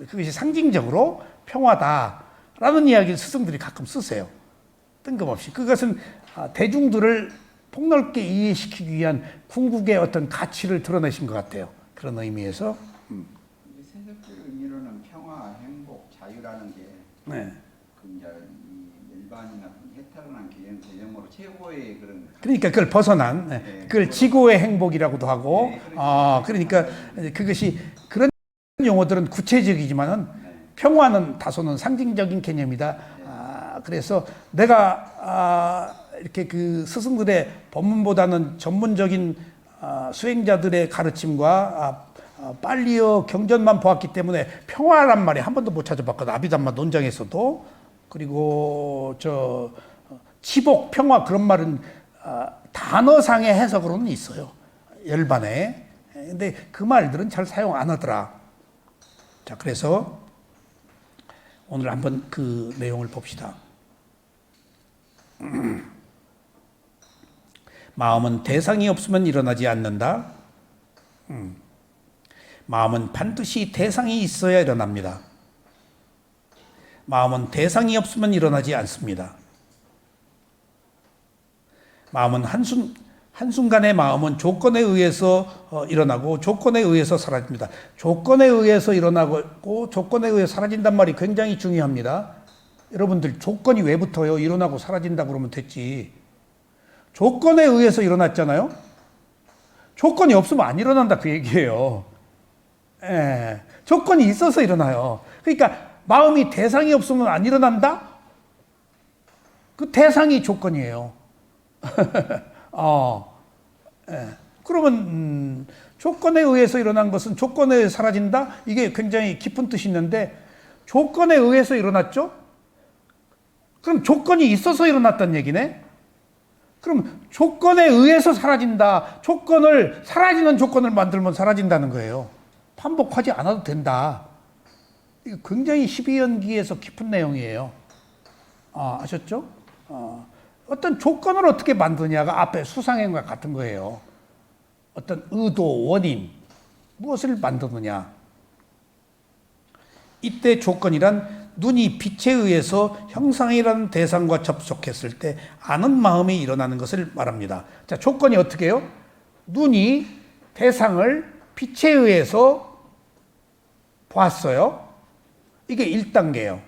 그것이 상징적으로 평화다라는 이야기를 스승들이 가끔 쓰세요. 뜬금없이. 그것은 대중들을 폭넓게 이해시키기 위한 궁극의 어떤 가치를 드러내신 것 같아요. 그런 의미에서. 세속적 의미로는 평화, 행복, 자유라는 게 네. 그 이제 이 일반이나 해탈한 개념으로 최고의 그런. 그러니까 그걸 벗어난, 네. 그걸 지고의 행복이라고도 하고, 네, 그러니까 그것이 그런 용어들은 구체적이지만은 평화는 다소는 상징적인 개념이다. 그래서 내가 이렇게 그 스승들의 법문보다는 전문적인 수행자들의 가르침과 빨리어 경전만 보았기 때문에 평화란 말이 한 번도 못 찾아봤거든. 아비담마 논장에서도. 그리고 치복, 평화 그런 말은 단어상의 해석으로는 있어요. 열반에. 근데 그 말들은 잘 사용 안 하더라. 자, 그래서 오늘 한번 그 내용을 봅시다. 마음은 대상이 없으면 일어나지 않는다. 마음은 반드시 대상이 있어야 일어납니다. 마음은 대상이 없으면 일어나지 않습니다. 마음은 한순간의 마음은 조건에 의해서 일어나고 조건에 의해서 사라집니다. 조건에 의해서 일어나고 조건에 의해 사라진단 말이 굉장히 중요합니다. 여러분들 조건이 왜 붙어요? 일어나고 사라진다고 그러면 됐지. 조건에 의해서 일어났잖아요. 조건이 없으면 안 일어난다 그 얘기예요. 예, 조건이 있어서 일어나요. 그러니까 마음이 대상이 없으면 안 일어난다? 그 대상이 조건이에요. 예. 그러면 조건에 의해서 일어난 것은 조건에 의해 사라진다? 이게 굉장히 깊은 뜻이 있는데 조건에 의해서 일어났죠? 그럼 조건이 있어서 일어났다는 얘기네? 그럼 조건에 의해서 사라진다. 사라지는 조건을 만들면 사라진다는 거예요. 반복하지 않아도 된다. 이거 굉장히 12연기에서 깊은 내용이에요. 아셨죠? 어떤 조건을 어떻게 만드냐가 앞에 수상행과 같은 거예요. 어떤 의도, 원인, 무엇을 만드느냐. 이때 조건이란 눈이 빛에 의해서 형상이라는 대상과 접촉했을 때 아는 마음이 일어나는 것을 말합니다. 자, 조건이 어떻게 해요? 눈이 대상을 빛에 의해서 보았어요. 이게 1단계예요.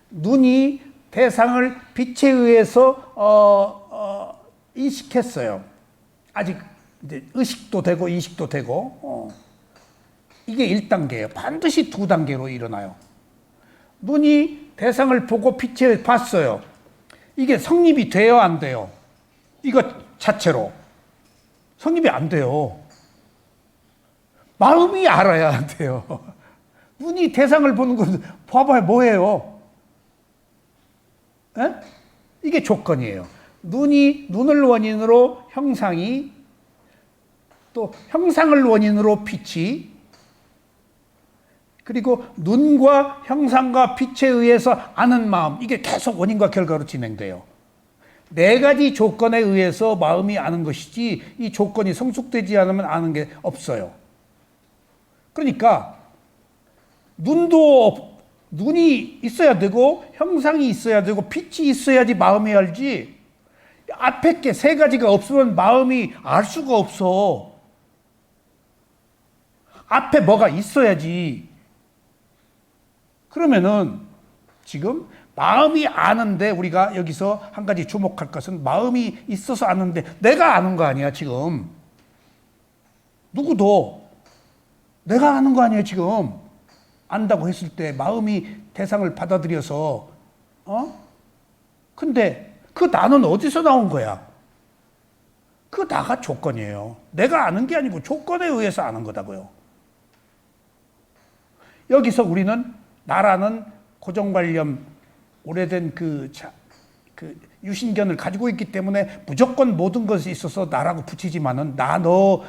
눈이 대상을 빛에 의해서 인식했어요. 아직 이제 의식도 되고 인식도 되고 이게 1단계예요. 반드시 2단계로 일어나요. 눈이 대상을 보고 빛에 봤어요. 이게 성립이 돼요, 안 돼요? 이거 자체로 성립이 안 돼요. 마음이 알아야 돼요. 눈이 대상을 보는 건 봐봐야 뭐예요? 에? 이게 조건이에요. 눈을 원인으로 형상이, 또 형상을 원인으로 빛이, 그리고 눈과 형상과 빛에 의해서 아는 마음, 이게 계속 원인과 결과로 진행돼요. 4가지 조건에 의해서 마음이 아는 것이지 이 조건이 성숙되지 않으면 아는 게 없어요. 그러니까 눈이 있어야 되고 형상이 있어야 되고 빛이 있어야지 마음이 알지, 앞에 게 3가지가 없으면 마음이 알 수가 없어. 앞에 뭐가 있어야지. 그러면은 지금 마음이 아는데, 우리가 여기서 한 가지 주목할 것은 마음이 있어서 아는데 내가 아는 거 아니야 지금. 누구도 내가 아는 거 아니에요 지금. 안다고 했을 때 마음이 대상을 받아들여서 근데 그 나는 어디서 나온 거야? 그 나가 조건이에요. 내가 아는 게 아니고 조건에 의해서 아는 거다고요. 여기서 우리는 나라는 고정관념, 오래된 그 유신견을 가지고 있기 때문에 무조건 모든 것에 있어서 나라고 붙이지만은 너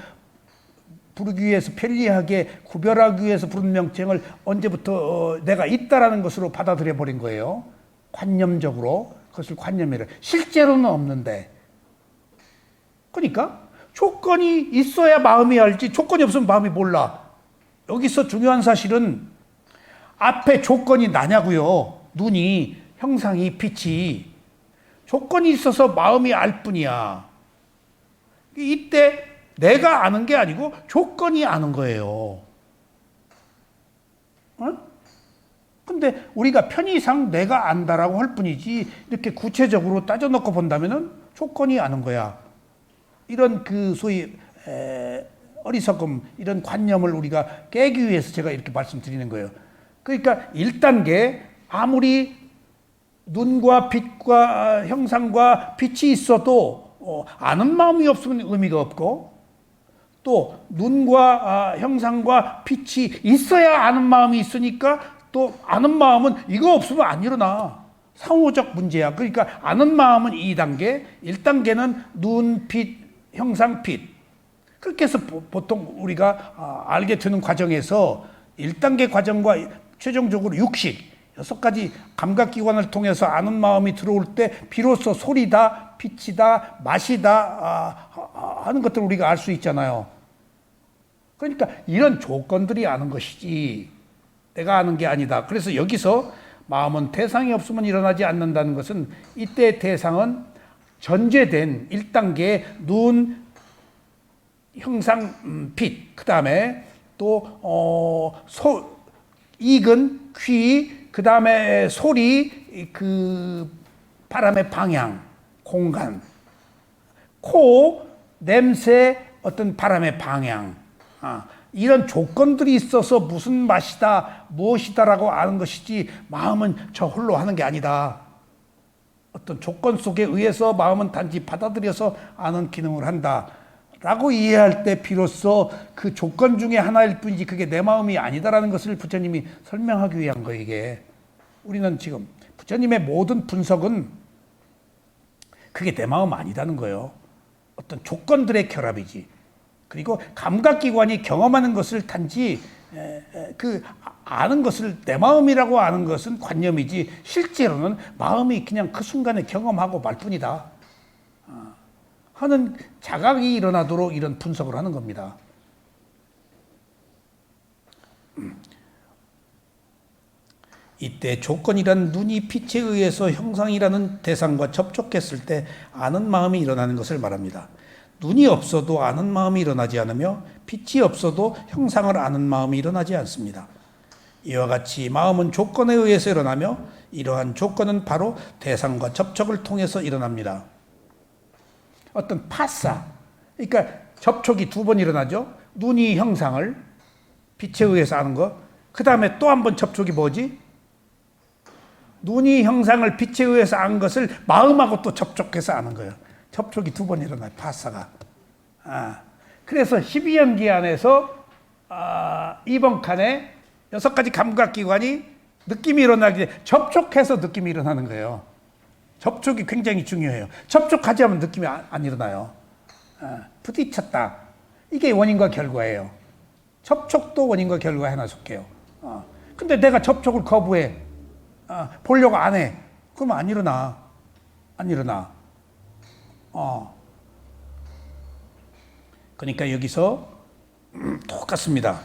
부르기 위해서 편리하게 구별하기 위해서 부른 명칭을 언제부터 내가 있다라는 것으로 받아들여 버린 거예요. 관념적으로. 그것을 관념이래. 실제로는 없는데. 그러니까 조건이 있어야 마음이 알지 조건이 없으면 마음이 몰라. 여기서 중요한 사실은 앞에 조건이 나냐고요. 눈이, 형상이, 빛이. 조건이 있어서 마음이 알 뿐이야. 이때 내가 아는 게 아니고 조건이 아는 거예요. 근데 우리가 편의상 내가 안다라고 할 뿐이지 이렇게 구체적으로 따져놓고 본다면은 조건이 아는 거야. 이런 그 소위 어리석음, 이런 관념을 우리가 깨기 위해서 제가 이렇게 말씀드리는 거예요. 그러니까 1단계, 아무리 눈과 빛과 형상과 빛이 있어도 아는 마음이 없으면 의미가 없고, 또 눈과 형상과 빛이 있어야 아는 마음이 있으니까 또 아는 마음은 이거 없으면 안 일어나. 상호적 문제야. 그러니까 아는 마음은 2단계, 1단계는 눈, 빛, 형상, 빛. 그렇게 해서 보통 우리가 알게 되는 과정에서 1단계 과정과 최종적으로 육식, 6가지 감각기관을 통해서 아는 마음이 들어올 때 비로소 소리다, 빛이다, 맛이다 하는 것들을 우리가 알 수 있잖아요. 그러니까 이런 조건들이 아는 것이지 내가 아는 게 아니다. 그래서 여기서 마음은 대상이 없으면 일어나지 않는다는 것은 이때 대상은 전제된 1단계 눈, 형상, 빛, 그 다음에 또 익은 귀, 그 다음에 소리, 그 바람의 방향, 공간, 코, 냄새, 어떤 바람의 방향, 이런 조건들이 있어서 무슨 맛이다, 무엇이다라고 아는 것이지 마음은 저 홀로 하는 게 아니다. 어떤 조건 속에 의해서 마음은 단지 받아들여서 아는 기능을 한다. 라고 이해할 때 비로소 그 조건 중에 하나일 뿐이지 그게 내 마음이 아니다라는 것을 부처님이 설명하기 위한 거예요, 이게. 우리는 지금 부처님의 모든 분석은 그게 내 마음 아니다는 거예요. 어떤 조건들의 결합이지. 그리고 감각기관이 경험하는 것을 단지 그 아는 것을 내 마음이라고 아는 것은 관념이지 실제로는 마음이 그냥 그 순간에 경험하고 말 뿐이다 하는 자각이 일어나도록 이런 분석을 하는 겁니다. 이때 조건이란 눈이 빛에 의해서 형상이라는 대상과 접촉했을 때 아는 마음이 일어나는 것을 말합니다. 눈이 없어도 아는 마음이 일어나지 않으며 빛이 없어도 형상을 아는 마음이 일어나지 않습니다. 이와 같이 마음은 조건에 의해서 일어나며 이러한 조건은 바로 대상과 접촉을 통해서 일어납니다. 어떤 파사, 그러니까 접촉이 2번 일어나죠. 눈이 형상을 빛에 의해서 아는 거. 그 다음에 또 한 번 접촉이 뭐지? 눈이 형상을 빛에 의해서 아는 것을 마음하고 또 접촉해서 아는 거예요. 접촉이 2번 일어나요. 파사가. 그래서 12연기 안에서 2번 칸에 6가지 감각기관이 느낌이 일어나기 전에 접촉해서 느낌이 일어나는 거예요. 접촉이 굉장히 중요해요. 접촉하지 않으면 느낌이 안 일어나요. 부딪혔다. 이게 원인과 결과예요. 접촉도 원인과 결과에 하나 속해요. 근데 내가 접촉을 거부해. 보려고 안 해. 그러면 안 일어나. 안 일어나. 그러니까 여기서 똑같습니다.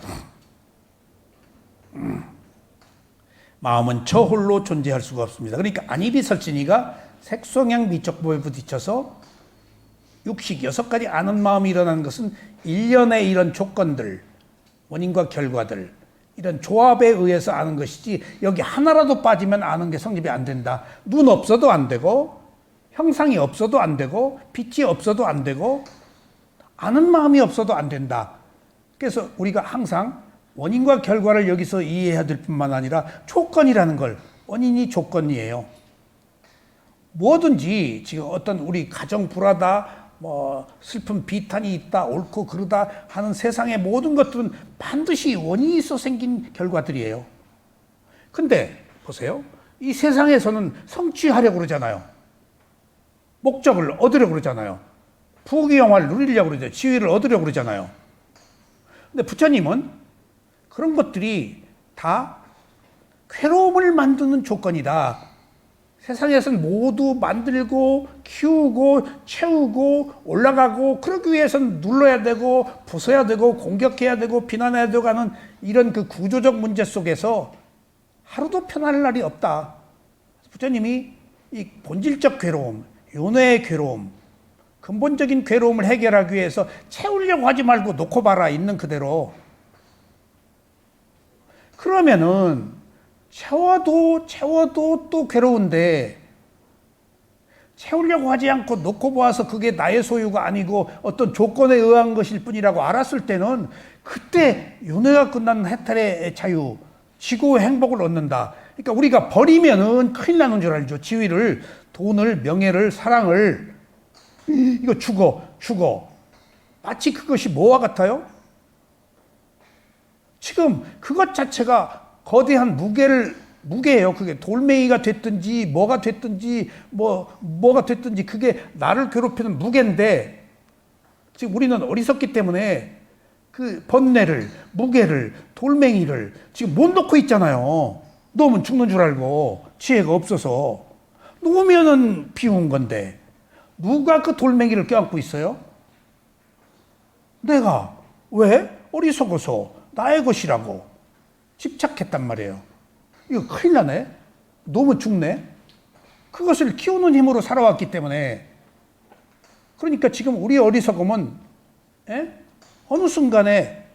마음은 저 홀로 존재할 수가 없습니다. 그러니까 안입이 설진이가 색성향 미적법에 부딪혀서 육식 6가지 아는 마음이 일어나는 것은 일련의 이런 조건들, 원인과 결과들, 이런 조합에 의해서 아는 것이지 여기 하나라도 빠지면 아는 게 성립이 안 된다. 눈 없어도 안 되고 형상이 없어도 안 되고 빛이 없어도 안 되고 아는 마음이 없어도 안 된다. 그래서 우리가 항상 원인과 결과를 여기서 이해해야 될 뿐만 아니라 조건이라는 걸, 원인이 조건이에요. 뭐든지 지금 어떤 우리 가정 불화다, 뭐 슬픈 비탄이 있다, 옳고 그르다 하는 세상의 모든 것들은 반드시 원인이 있어 생긴 결과들이에요. 근데 보세요. 이 세상에서는 성취하려고 그러잖아요. 목적을 얻으려고 그러잖아요. 부귀영화를 누리려고 그러죠. 지위를 얻으려고 그러잖아요. 근데 부처님은 그런 것들이 다 괴로움을 만드는 조건이다. 세상에서는 모두 만들고 키우고 채우고 올라가고 그러기 위해서는 눌러야 되고 부숴야 되고 공격해야 되고 비난해야 되고 하는 이런 그 구조적 문제 속에서 하루도 편할 날이 없다. 부처님이 이 본질적 괴로움, 윤회의 괴로움, 근본적인 괴로움을 해결하기 위해서 채우려고 하지 말고 놓고 봐라. 있는 그대로. 그러면은 채워도 또 괴로운데 채우려고 하지 않고 놓고 보아서 그게 나의 소유가 아니고 어떤 조건에 의한 것일 뿐이라고 알았을 때는 그때 윤회가 끝나는 해탈의 자유, 지구의 행복을 얻는다. 그러니까 우리가 버리면은 큰일 나는 줄 알죠. 지위를, 돈을, 명예를, 사랑을 이거 죽어. 마치 그것이 뭐와 같아요? 지금 그것 자체가 거대한 무게예요. 그게 돌멩이가 됐든지 뭐가 됐든지 뭐가 됐든지 그게 나를 괴롭히는 무게인데 지금 우리는 어리석기 때문에 그 번뇌를, 무게를, 돌멩이를 지금 못 놓고 있잖아요. 놓으면 죽는 줄 알고 지혜가 없어서. 놓으면은 비운 건데 누가 그 돌멩이를 껴안고 있어요? 내가. 왜? 어리석어서 나의 것이라고 집착했단 말이에요. 이거 큰일 나네. 놓으면 죽네. 그것을 키우는 힘으로 살아왔기 때문에. 그러니까 지금 우리 어리석음은 어느 순간에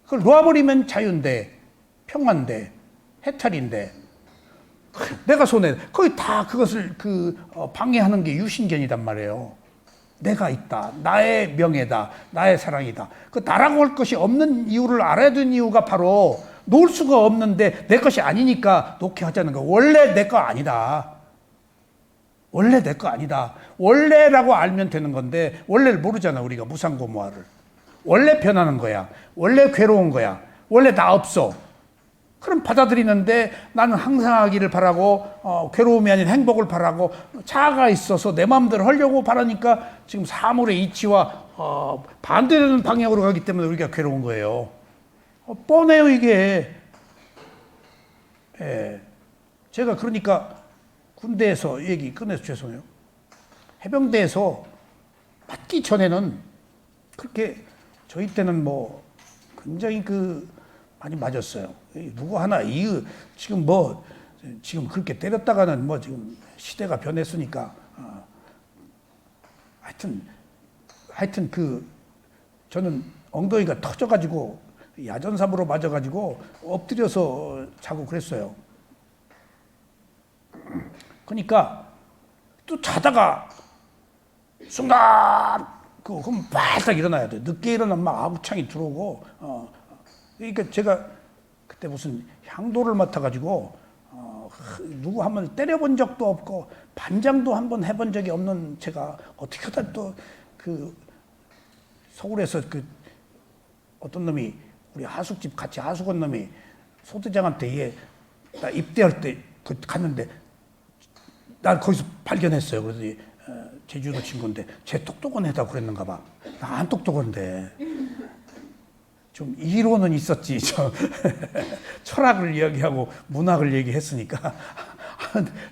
그걸 놓아버리면 자유인데, 평화인데, 해탈인데, 내가 손에 거의 다 그것을 방해하는 게 유신견이단 말이에요. 내가 있다, 나의 명예다, 나의 사랑이다. 그 나라고 할 것이 없는 이유를 알아야 되는 이유가 바로 놓을 수가 없는데 내 것이 아니니까 놓게 하자는 거. 원래 내 거 아니다. 원래 내 거 아니다. 원래라고 알면 되는 건데 원래를 모르잖아, 우리가. 무상고무화를. 원래 변하는 거야. 원래 괴로운 거야. 원래 나 없어. 그럼 받아들이는데 나는 항상하기를 바라고 괴로움이 아닌 행복을 바라고 자아가 있어서 내 마음대로 하려고 바라니까 지금 사물의 이치와 반대되는 방향으로 가기 때문에 우리가 괴로운 거예요. 뻔해요, 이게. 예. 제가 그러니까 군대에서 얘기 꺼내서 죄송해요. 해병대에서 맞기 전에는 그렇게 저희 때는 뭐 굉장히 많이 맞았어요. 누구 하나 지금 지금 그렇게 때렸다가는 지금 시대가 변했으니까 하여튼 저는 엉덩이가 터져가지고 야전삽으로 맞아가지고 엎드려서 자고 그랬어요. 그러니까 또 자다가 순간 그럼 바짝 일어나야 돼. 늦게 일어나면 막 아구창이 들어오고. 그러니까 제가 그때 무슨 향도를 맡아가지고 누구 한 번 때려본 적도 없고 반장도 한 번 해본 적이 없는 제가 어떻게 하다 또 서울에서 어떤 놈이 우리 하숙집 같이 하숙한 놈이 소대장한테 나 입대할 때 갔는데 날 거기서 발견했어요. 그래서 제주도 친구인데 쟤 똑똑한 애다 그랬는가 봐. 나 안 똑똑한데. 좀 이론은 있었지. 철학을 이야기하고 문학을 얘기했으니까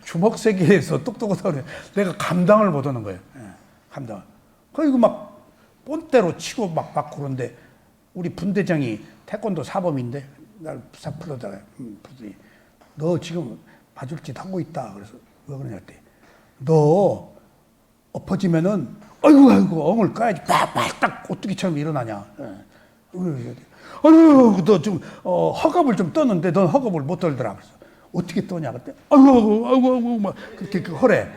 주먹 세계에서 똑똑하다고 그래. 내가 감당을 못하는 거예요. 감당. 그리고 막 본때로 치고 막 받고 그런데 우리 분대장이 태권도 사범인데 날 싹 풀어다가 너 지금 맞을 짓 하고 있다. 그래서 왜 그러냐 했더니 너 엎어지면은 아이고 엉을 까야지 딱 오뚜기처럼 일어나냐. 아유, 너 좀 허겁을 좀 떠는데 넌 허겁을 못 떨더라. 그래서 어떻게 떠냐 그때 아이고 막 그렇게 허래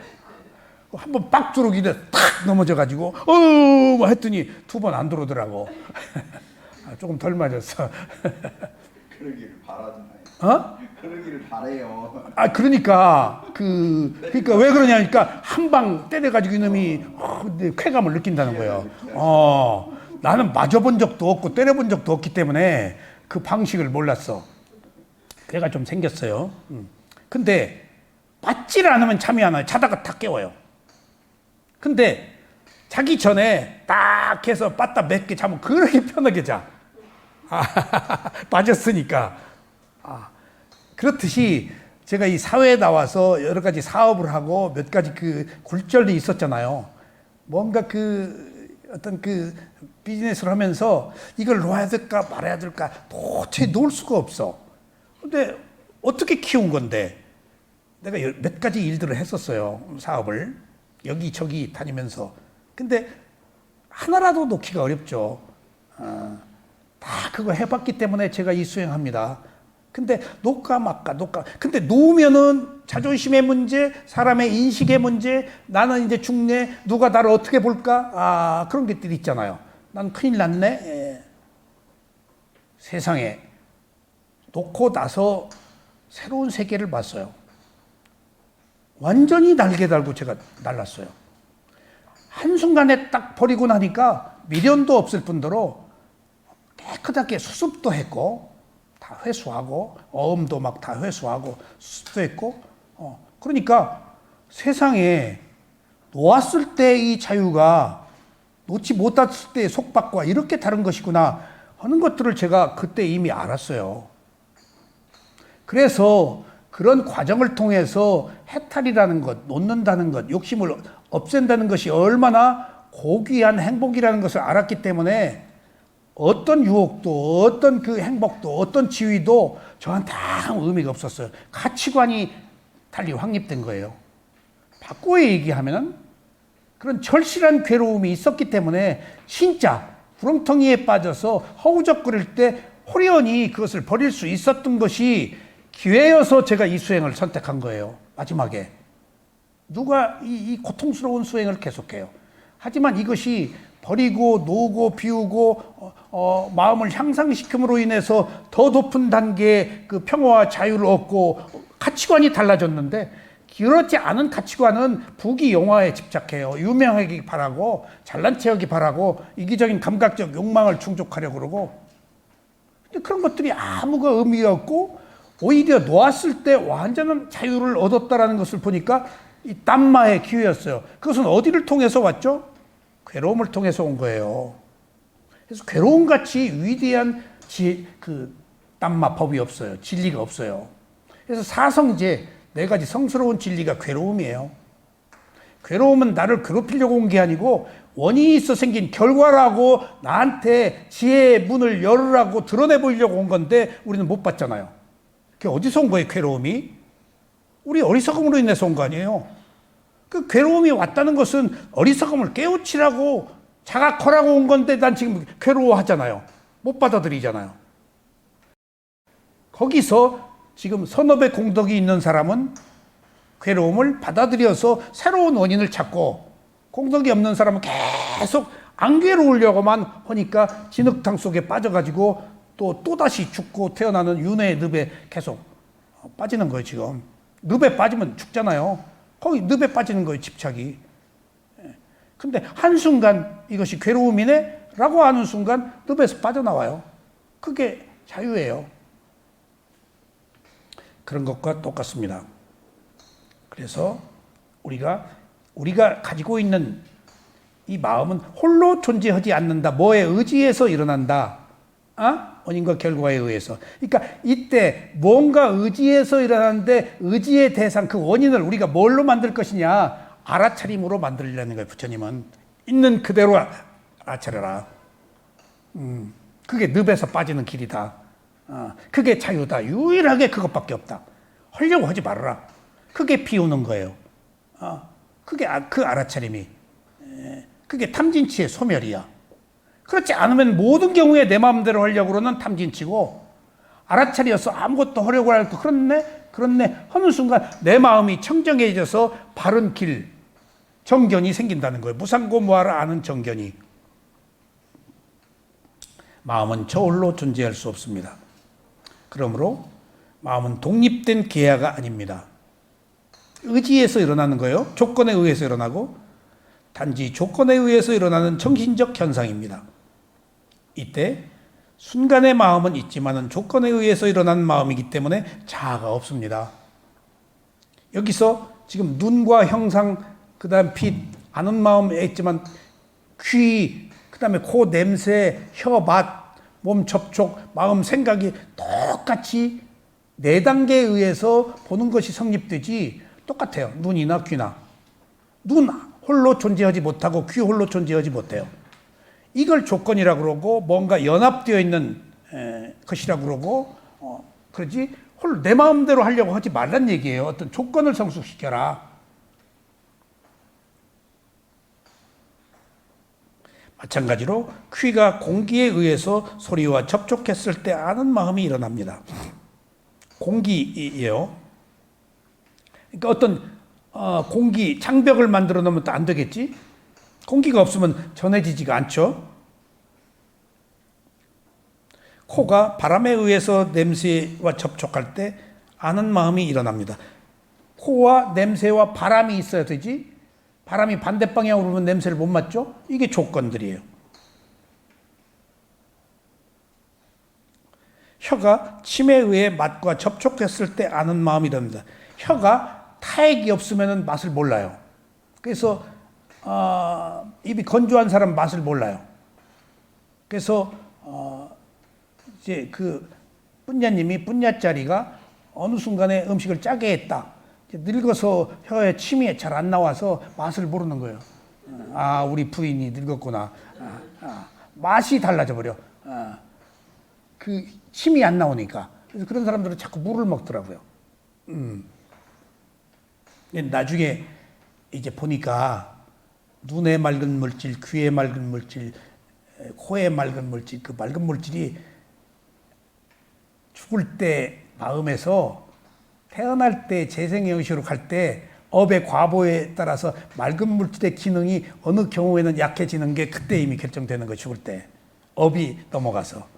한번 빡 들어오길래 탁 넘어져가지고 막 했더니 두 번 안 들어오더라고. 조금 덜 맞았어. 그러기를 바라잖아요. 어? 그러기를 바래요. 그러니까 그러니까 왜 그러냐니까 한 방 때려가지고 이놈이 쾌감을 느낀다는 거예요. 나는 맞아본 적도 없고 때려본 적도 없기 때문에 그 방식을 몰랐어. 괴가 좀 생겼어요. 근데 맞지를 않으면 잠이 안 와요. 자다가 다 깨워요. 근데 자기 전에 딱 해서 빠따 몇 개 자면 그렇게 편하게 자. 맞았으니까. 그렇듯이 제가 이 사회에 나와서 여러 가지 사업을 하고 몇 가지 굴절이 있었잖아요. 뭔가 어떤 비즈니스를 하면서 이걸 놓아야 될까 말아야 될까 도저히 놓을 수가 없어. 근데 어떻게 키운 건데 내가 몇 가지 일들을 했었어요. 사업을 여기저기 다니면서. 근데 하나라도 놓기가 어렵죠. 다 그거 해봤기 때문에 제가 이 수행합니다. 근데 놓까 말까. 근데 놓으면은 자존심의 문제, 사람의 인식의 문제, 나는 이제 죽네, 누가 나를 어떻게 볼까? 그런 것들이 있잖아요. 난 큰일 났네. 세상에 놓고 나서 새로운 세계를 봤어요. 완전히 날개 달고 제가 날랐어요. 한순간에 딱 버리고 나니까 미련도 없을 뿐더러 깨끗하게 수습도 했고 다 회수하고 어음도 막 다 회수하고 수습도 했고 그러니까 세상에 놓았을 때 이 자유가 놓지 못했을 때의 속박과 이렇게 다른 것이구나 하는 것들을 제가 그때 이미 알았어요. 그래서 그런 과정을 통해서 해탈이라는 것, 놓는다는 것, 욕심을 없앤다는 것이 얼마나 고귀한 행복이라는 것을 알았기 때문에 어떤 유혹도, 어떤 그 행복도, 어떤 지위도 저한테 아무 의미가 없었어요. 가치관이 달리 확립된 거예요. 바꿔 얘기하면 그런 절실한 괴로움이 있었기 때문에 진짜 구렁텅이에 빠져서 허우적거릴 때 호련히 그것을 버릴 수 있었던 것이 기회여서 제가 이 수행을 선택한 거예요. 마지막에. 누가 이 고통스러운 수행을 계속해요. 하지만 이것이 버리고 놓고 비우고 마음을 향상시킴으로 인해서 더 높은 단계의 그 평화와 자유를 얻고 가치관이 달라졌는데 그렇지 않은 가치관은 부귀영화에 집착해요. 유명하기 바라고 잘난 체하기 바라고 이기적인 감각적 욕망을 충족하려고 그러고 근데 그런 것들이 아무가 의미가 없고 오히려 놓았을 때 완전한 자유를 얻었다라는 것을 보니까 이 땀마의 기회였어요. 그것은 어디를 통해서 왔죠? 괴로움을 통해서 온 거예요. 그래서 괴로움같이 위대한 땀마 법이 없어요. 진리가 없어요. 그래서 사성제 네 가지 성스러운 진리가 괴로움이에요. 괴로움은 나를 괴롭히려고 온 게 아니고 원인이 있어 생긴 결과라고 나한테 지혜의 문을 열으라고 드러내 보이려고 온 건데 우리는 못 봤잖아요. 그게 어디서 온 거예요, 괴로움이? 우리 어리석음으로 인해서 온 거 아니에요. 그 괴로움이 왔다는 것은 어리석음을 깨우치라고 자각하라고 온 건데 난 지금 괴로워하잖아요. 못 받아들이잖아요. 거기서 지금 선업의 공덕이 있는 사람은 괴로움을 받아들여서 새로운 원인을 찾고 공덕이 없는 사람은 계속 안 괴로우려고만 하니까 진흙탕 속에 빠져가지고 또다시 죽고 태어나는 윤회의 늪에 계속 빠지는 거예요, 지금. 늪에 빠지면 죽잖아요. 거기 늪에 빠지는 거예요, 집착이. 근데 한순간 이것이 괴로움이네? 라고 하는 순간 늪에서 빠져나와요. 그게 자유예요. 그런 것과 똑같습니다. 그래서 우리가 가지고 있는 이 마음은 홀로 존재하지 않는다. 뭐에 의지해서 일어난다. 원인과 결과에 의해서. 그러니까 이때 뭔가 의지해서 일어나는데 의지의 대상, 그 원인을 우리가 뭘로 만들 것이냐. 알아차림으로 만들려는 거예요. 부처님은. 있는 그대로 알아차려라. 그게 늪에서 빠지는 길이다. 그게 자유다. 유일하게 그것밖에 없다. 하려고 하지 말아라. 그게 비우는 거예요. 그게 그 알아차림이. 그게 탐진치의 소멸이야. 그렇지 않으면 모든 경우에 내 마음대로 하려고 그러는 탐진치고 알아차려서 아무것도 하려고 할 거 그렇네 하는 순간 내 마음이 청정해져서 바른 길, 정견이 생긴다는 거예요. 무상고무하를 아는 정견이. 마음은 저홀로 존재할 수 없습니다. 그러므로 마음은 독립된 계야가 아닙니다. 의지에서 일어나는 거예요. 조건에 의해서 일어나고 단지 조건에 의해서 일어나는 정신적 현상입니다. 이때 순간의 마음은 있지만 조건에 의해서 일어나는 마음이기 때문에 자아가 없습니다. 여기서 지금 눈과 형상, 그 다음 빛, 아는 마음에 있지만 귀, 그 다음에 코 냄새, 혀 맛, 몸 접촉, 마음 생각이 똑같이 네 단계에 의해서 보는 것이 성립되지 똑같아요. 눈이나 귀나. 눈 홀로 존재하지 못하고 귀 홀로 존재하지 못해요. 이걸 조건이라고 그러고 뭔가 연합되어 있는 것이라고 그러고 그러지 홀로 내 마음대로 하려고 하지 말란 얘기예요. 어떤 조건을 성숙시켜라. 마찬가지로 귀가 공기에 의해서 소리와 접촉했을 때 아는 마음이 일어납니다. 공기예요. 그러니까 어떤 공기 장벽을 만들어 놓으면 또 안 되겠지? 공기가 없으면 전해지지가 않죠. 코가 바람에 의해서 냄새와 접촉할 때 아는 마음이 일어납니다. 코와 냄새와 바람이 있어야 되지. 바람이 반대 방향으로 불면 냄새를 못 맡죠? 이게 조건들이에요. 혀가 침에 의해 맛과 접촉했을 때 아는 마음이 일어납니다. 혀가 타액이 없으면 맛을 몰라요. 그래서 입이 건조한 사람 맛을 몰라요. 그래서 이제 그 뿐냐님이 뿐냐짜리가 어느 순간에 음식을 짜게 했다. 이제 늙어서 혀에 침이 잘 안 나와서 맛을 모르는 거예요. 우리 부인이 늙었구나. 맛이 달라져 버려. 그 침이 안 나오니까. 그래서 그런 사람들은 자꾸 물을 먹더라고요. 나중에 이제 보니까 눈에 맑은 물질, 귀에 맑은 물질, 코에 맑은 물질, 그 맑은 물질이 죽을 때 마음에서 태어날 때 재생영식으로 갈 때 업의 과보에 따라서 맑은 물질의 기능이 어느 경우에는 약해지는 게 그때 이미 결정되는 거예요. 죽을 때 업이 넘어가서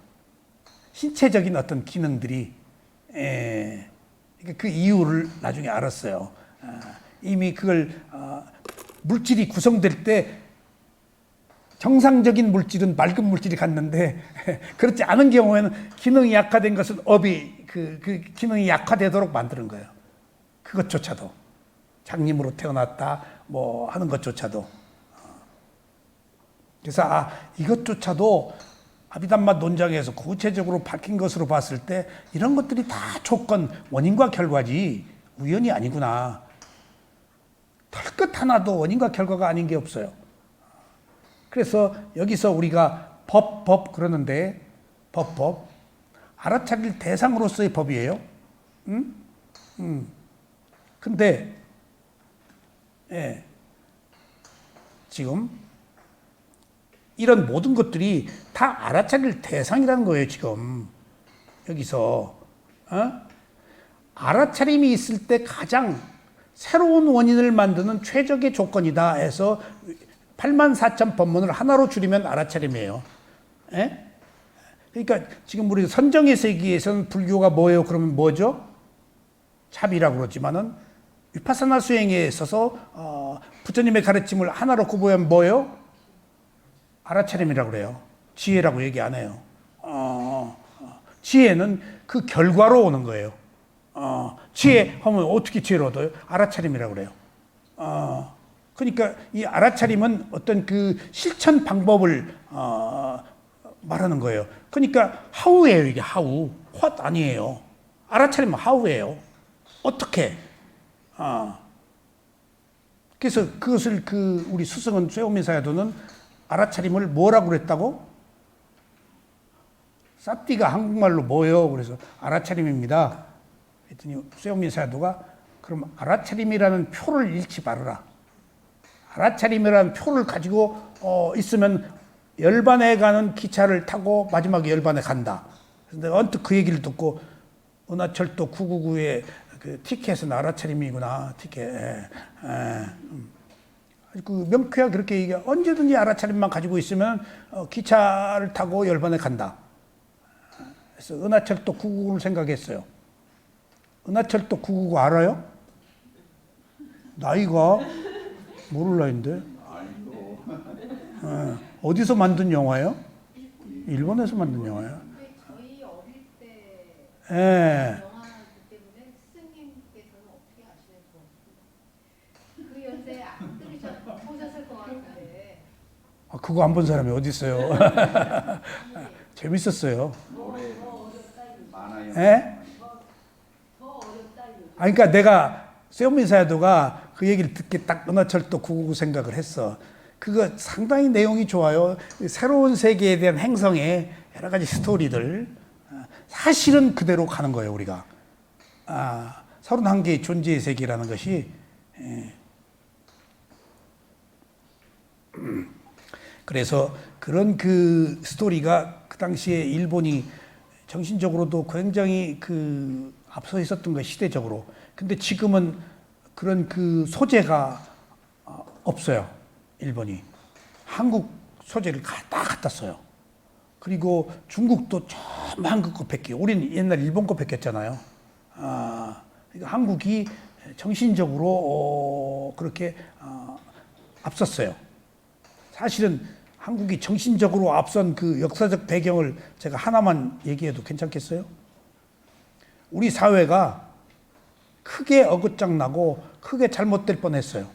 신체적인 어떤 기능들이 그 이유를 나중에 알았어요. 이미 그걸 물질이 구성될 때 정상적인 물질은 맑은 물질이 갔는데 그렇지 않은 경우에는 기능이 약화된 것은 업이 그 기능이 약화되도록 만드는 거예요. 그것조차도 장님으로 태어났다 뭐 하는 것조차도. 그래서 이것조차도 아비담마 논장에서 구체적으로 밝힌 것으로 봤을 때 이런 것들이 다 조건, 원인과 결과지 우연이 아니구나. 털끝 하나도 원인과 결과가 아닌 게 없어요. 그래서 여기서 우리가 법 그러는데 법 알아차릴 대상으로서의 법이에요. 근데 지금 이런 모든 것들이 다 알아차릴 대상이라는 거예요. 지금 여기서 알아차림이 있을 때 가장 새로운 원인을 만드는 최적의 조건이다 해서 84,000 법문을 하나로 줄이면 알아차림이에요. 그러니까 지금 우리 선정의 세계에서는 불교가 뭐예요? 그러면 뭐죠? 찹이라고 그러지만은 위파사나 수행에 있어서 부처님의 가르침을 하나로 구분하면 뭐예요? 알아차림이라고 그래요. 지혜라고 얘기 안 해요. 지혜는 그 결과로 오는 거예요. 지혜 하면 어떻게 지혜를 얻어요? 알아차림이라고 그래요. 그러니까 이 알아차림은 어떤 그 실천 방법을 말하는 거예요. 그러니까 하우예요. 이게 하우. what 아니에요. 알아차림은 하우예요. 어떻게? 그래서 그것을 우리 수성은 쇠오민사야도는 알아차림을 뭐라고 그랬다고? 쌉디가 한국말로 뭐요? 그래서 알아차림입니다. 했더니 쇠오민사야도가 그럼 알아차림이라는 표를 잃지 말아라. 알아차림이라는 표를 가지고 있으면 열반에 가는 기차를 타고 마지막에 열반에 간다. 근데 언뜻 그 얘기를 듣고 은하철도 999의 그 티켓은 알아차림이구나. 티켓. 그 명쾌하게 그렇게 얘기해. 언제든지 알아차림만 가지고 있으면 기차를 타고 열반에 간다. 그래서 은하철도 999를 생각했어요. 은하철도 999 알아요? 나이가 모를 나이인데. 어디서 만든 영화예요? 일본에서 만든 영화예요. 저희 어릴 때 예. 영화이기 때문에 스승님께서는 어떻게 아시는지 모르겠어요. 그 연세에 안 보셨을 것 같은데. 그거 안 본 사람이 어디 있어요? 재밌었어요. 노래 많아요. 예? 더 어렵다 이거. 그러니까 내가 쇠오민사야도가 그 얘기를 듣게 딱 은하철도 999 생각을 했어. 그거 상당히 내용이 좋아요. 새로운 세계에 대한 행성의 여러 가지 스토리들. 사실은 그대로 가는 거예요, 우리가. 31개의 존재의 세계라는 것이. 그래서 그런 그 스토리가 그 당시에 일본이 정신적으로도 굉장히 앞서 있었던 거 시대적으로. 근데 지금은 그런 그 소재가 없어요. 일본이. 한국 소재를 다 갖다 써요. 그리고 중국도 전부 한국 거 뺏기고, 우리는 옛날 일본 거 뺏겼잖아요. 그러니까 한국이 정신적으로 그렇게 앞섰어요. 사실은 한국이 정신적으로 앞선 그 역사적 배경을 제가 하나만 얘기해도 괜찮겠어요? 우리 사회가 크게 어긋장나고 크게 잘못될 뻔했어요.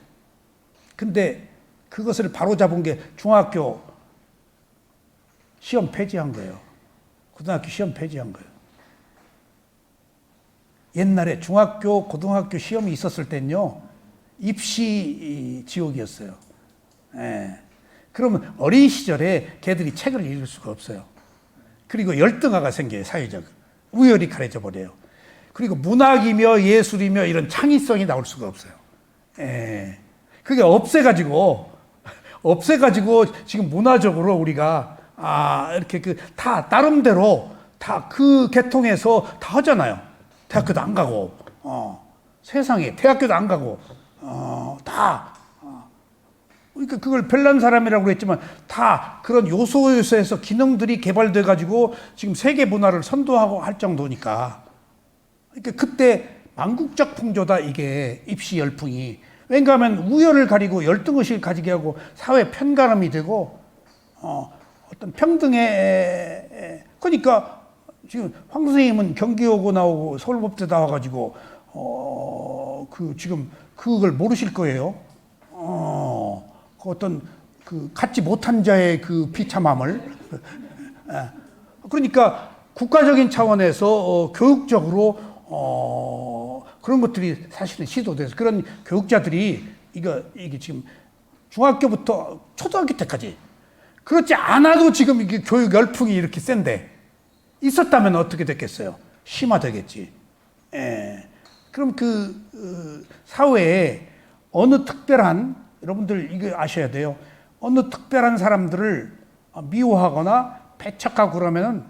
근데 그것을 바로잡은 게 중학교 시험 폐지한 거예요. 고등학교 시험 폐지한 거예요. 옛날에 중학교, 고등학교 시험이 있었을 땐요, 입시 지옥이었어요. 예. 그러면 어린 시절에 걔들이 책을 읽을 수가 없어요. 그리고 열등화가 생겨요, 사회적. 우열이 가려져 버려요. 그리고 문학이며 예술이며 이런 창의성이 나올 수가 없어요. 예. 그게 없애가지고 지금 문화적으로 우리가, 이렇게 다 나름대로 다 그 계통에서 다 하잖아요. 대학교도 안 가고, 세상에, 대학교도 안 가고, 그러니까 그걸 별난 사람이라고 그랬지만 다 그런 요소에서 기능들이 개발돼가지고 지금 세계 문화를 선도하고 할 정도니까. 그러니까 그때 망국적 풍조다, 이게 입시 열풍이. 왜냐하면 우열을 가리고 열등의식을 가지게 하고 사회 편가름이 되고, 어떤 평등의, 그러니까 지금 황 선생님은 경기 오고 나오고 서울법대 나와가지고, 지금 그걸 모르실 거예요. 그 어떤 갖지 못한 자의 그 비참함을. 그러니까 국가적인 차원에서 교육적으로 그런 것들이 사실은 시도돼서 그런 교육자들이 이게 지금 중학교부터 초등학교 때까지 그렇지 않아도 지금 이게 교육 열풍이 이렇게 센데 있었다면 어떻게 됐겠어요? 심화되겠지. 예. 그럼 사회에 어느 특별한, 여러분들 이거 아셔야 돼요. 어느 특별한 사람들을 미워하거나 배척하고 그러면은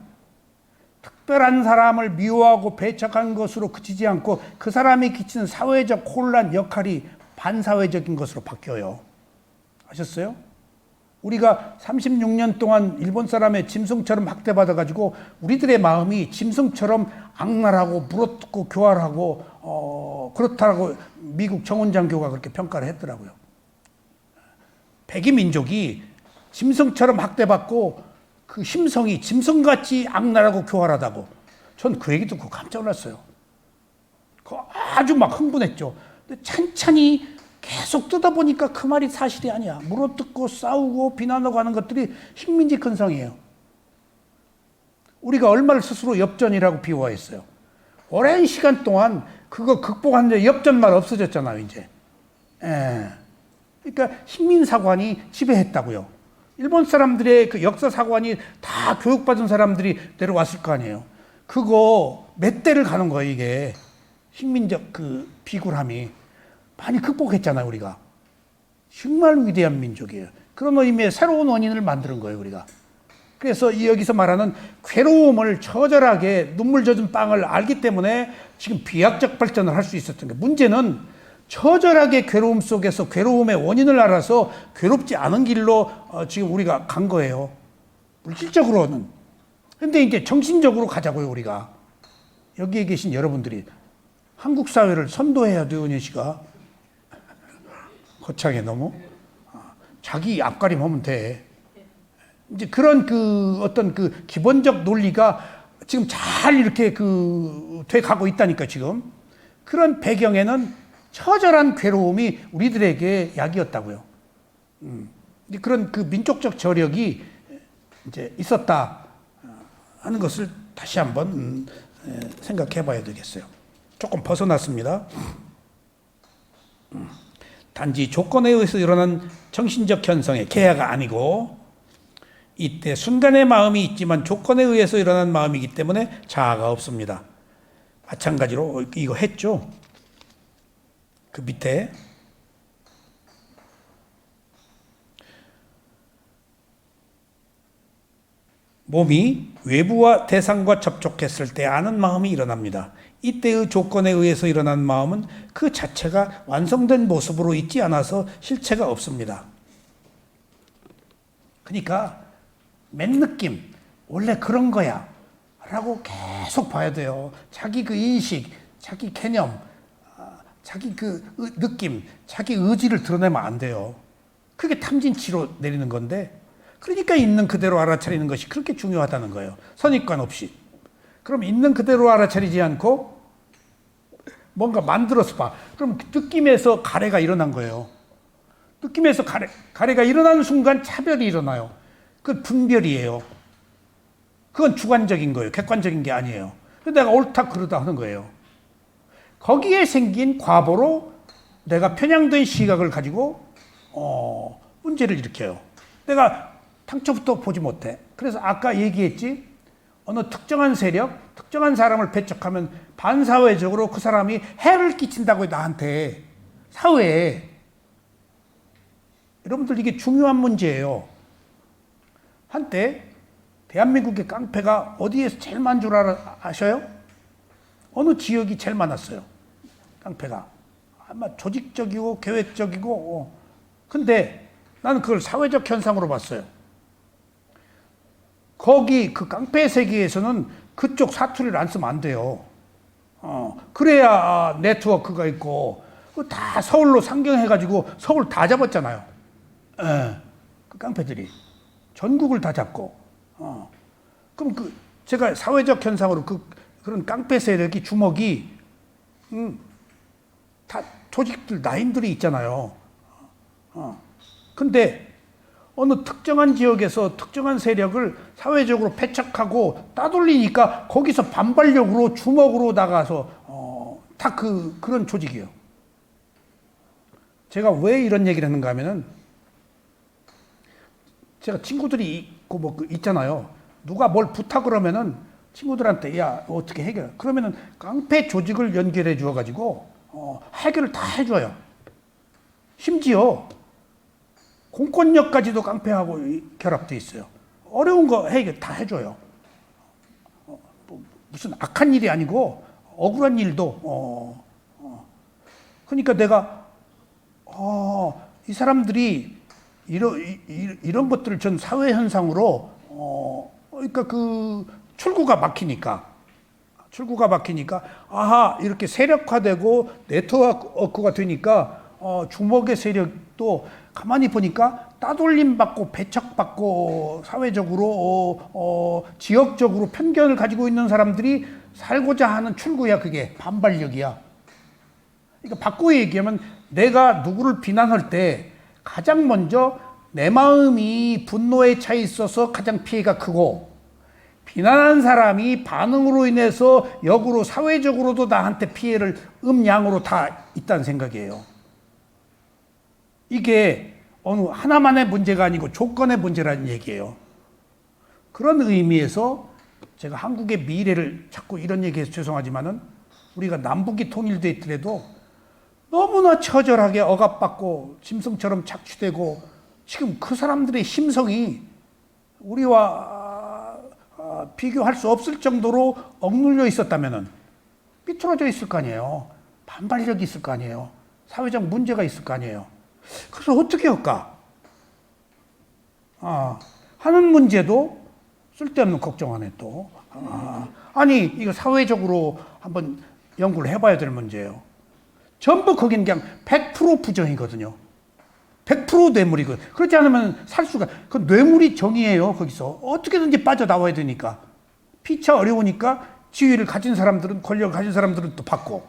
특별한 사람을 미워하고 배척한 것으로 그치지 않고 그 사람이 끼치는 사회적 혼란 역할이 반사회적인 것으로 바뀌어요. 아셨어요? 우리가 36년 동안 일본 사람의 짐승처럼 학대받아가지고 우리들의 마음이 짐승처럼 악랄하고 물어뜯고 교활하고 그렇다고 미국 정원장교가 그렇게 평가를 했더라고요. 백이 민족이 짐승처럼 학대받고 그 심성이 짐승같이 악랄하고 교활하다고. 전 그 얘기 듣고 깜짝 놀랐어요. 아주 막 흥분했죠. 근데 찬찬히 계속 뜯어보니까 그 말이 사실이 아니야. 물어뜯고 싸우고 비난하고 하는 것들이 식민지 근성이에요. 우리가 얼마를 스스로 엽전이라고 비호했어요. 오랜 시간 동안 그거 극복하는데 엽전말 없어졌잖아요, 이제. 예. 그러니까 식민사관이 지배했다고요. 일본 사람들의 그 역사사관이 다 교육받은 사람들이 내려왔을 거 아니에요. 그거 몇 대를 가는 거예요, 이게. 식민적 비굴함이. 많이 극복했잖아요, 우리가. 정말 위대한 민족이에요. 그런 의미의 새로운 원인을 만드는 거예요, 우리가. 그래서 여기서 말하는 괴로움을 처절하게 눈물 젖은 빵을 알기 때문에 지금 비약적 발전을 할 수 있었던 거예요. 문제는 처절하게 괴로움 속에서 괴로움의 원인을 알아서 괴롭지 않은 길로 지금 우리가 간 거예요. 물질적으로는. 근데 이제 정신적으로 가자고요, 우리가. 여기에 계신 여러분들이 한국 사회를 선도해야 돼요, 은혜 씨가. 거창해, 너무. 자기 앞가림하면 돼. 이제 그런 어떤 기본적 논리가 지금 잘 이렇게 돼 가고 있다니까, 지금. 그런 배경에는 처절한 괴로움이 우리들에게 약이었다고요. 그런 민족적 저력이 이제 있었다 하는 것을 다시 한번 생각해 봐야 되겠어요. 조금 벗어났습니다. 단지 조건에 의해서 일어난 정신적 현상의 개화가 아니고 이때 순간의 마음이 있지만 조건에 의해서 일어난 마음이기 때문에 자아가 없습니다. 마찬가지로 이거 했죠. 그 밑에 몸이 외부와 대상과 접촉했을 때 아는 마음이 일어납니다. 이때의 조건에 의해서 일어난 마음은 그 자체가 완성된 모습으로 있지 않아서 실체가 없습니다. 그러니까 맨 느낌, 원래 그런 거야 라고 계속 봐야 돼요. 자기 인식, 자기 개념, 자기 느낌, 자기 의지를 드러내면 안 돼요. 그게 탐진치로 내리는 건데, 그러니까 있는 그대로 알아차리는 것이 그렇게 중요하다는 거예요. 선입관 없이. 그럼 있는 그대로 알아차리지 않고 뭔가 만들어서 봐. 그럼 느낌에서 가래가 일어난 거예요. 느낌에서 가래가 일어나는 순간 차별이 일어나요. 그건 분별이에요. 그건 주관적인 거예요. 객관적인 게 아니에요. 내가 옳다 그러다 하는 거예요. 거기에 생긴 과보로 내가 편향된 시각을 가지고 문제를 일으켜요. 내가 당초부터 보지 못해. 그래서 아까 얘기했지, 어느 특정한 세력, 특정한 사람을 배척하면 반사회적으로 그 사람이 해를 끼친다고 나한테, 사회에. 여러분들 이게 중요한 문제예요. 한때 대한민국의 깡패가 어디에서 제일 많은 줄 아셔요? 어느 지역이 제일 많았어요. 깡패가. 아마 조직적이고 계획적이고. 근데 나는 그걸 사회적 현상으로 봤어요. 거기 그 깡패 세계에서는 그쪽 사투리를 안 쓰면 안 돼요. 그래야 네트워크가 있고, 다 서울로 상경해가지고 서울 다 잡았잖아요. 그 깡패들이. 전국을 다 잡고. 그럼 제가 사회적 현상으로 그런 깡패 세력이 주먹이, 다 조직들, 라인들이 있잖아요. 근데 어느 특정한 지역에서 특정한 세력을 사회적으로 배척하고 따돌리니까 거기서 반발력으로 주먹으로 나가서 다 그런 조직이에요. 제가 왜 이런 얘기를 하는가 하면은, 제가 친구들이 있고 있잖아요. 누가 뭘 부탁을 하면은 친구들한테 야 어떻게 해결해? 그러면은 깡패 조직을 연결해 주어가지고 해결을 다 해줘요. 심지어 공권력까지도 깡패하고 결합돼 있어요. 어려운 거 해결 다 해줘요. 무슨 악한 일이 아니고 억울한 일도. 그러니까 내가 이 사람들이 이런 것들을 전 사회 현상으로 그러니까 출구가 막히니까 아하 이렇게 세력화되고 네트워크가 되니까 주먹의 세력도 가만히 보니까 따돌림 받고 배척받고 사회적으로 지역적으로 편견을 가지고 있는 사람들이 살고자 하는 출구야. 그게 반발력이야. 그러니까 바꾸어 얘기하면 내가 누구를 비난할 때 가장 먼저 내 마음이 분노에 차 있어서 가장 피해가 크고, 비난한 사람이 반응으로 인해서 역으로 사회적으로도 나한테 피해를 음양으로 다 있다는 생각이에요. 이게 어느 하나만의 문제가 아니고 조건의 문제라는 얘기예요. 그런 의미에서 제가 한국의 미래를 자꾸 이런 얘기해서 죄송하지만은, 우리가 남북이 통일돼 있더라도 너무나 처절하게 억압받고 짐승처럼 착취되고, 지금 그 사람들의 심성이 우리와 비교할 수 없을 정도로 억눌려 있었다면은 삐뚤어져 있을 거 아니에요. 반발력이 있을 거 아니에요. 사회적 문제가 있을 거 아니에요. 그래서 어떻게 할까? 하는 문제도 쓸데없는 걱정하네 또. 아니 이거 사회적으로 한번 연구를 해봐야 될 문제예요. 전부 거긴 그냥 100% 부정이거든요. 100% 뇌물이거든. 그렇지 않으면 살 수가, 그 뇌물이 정의예요. 거기서 어떻게든지 빠져나와야 되니까. 피차 어려우니까 지위를 가진 사람들은, 권력을 가진 사람들은 또 받고.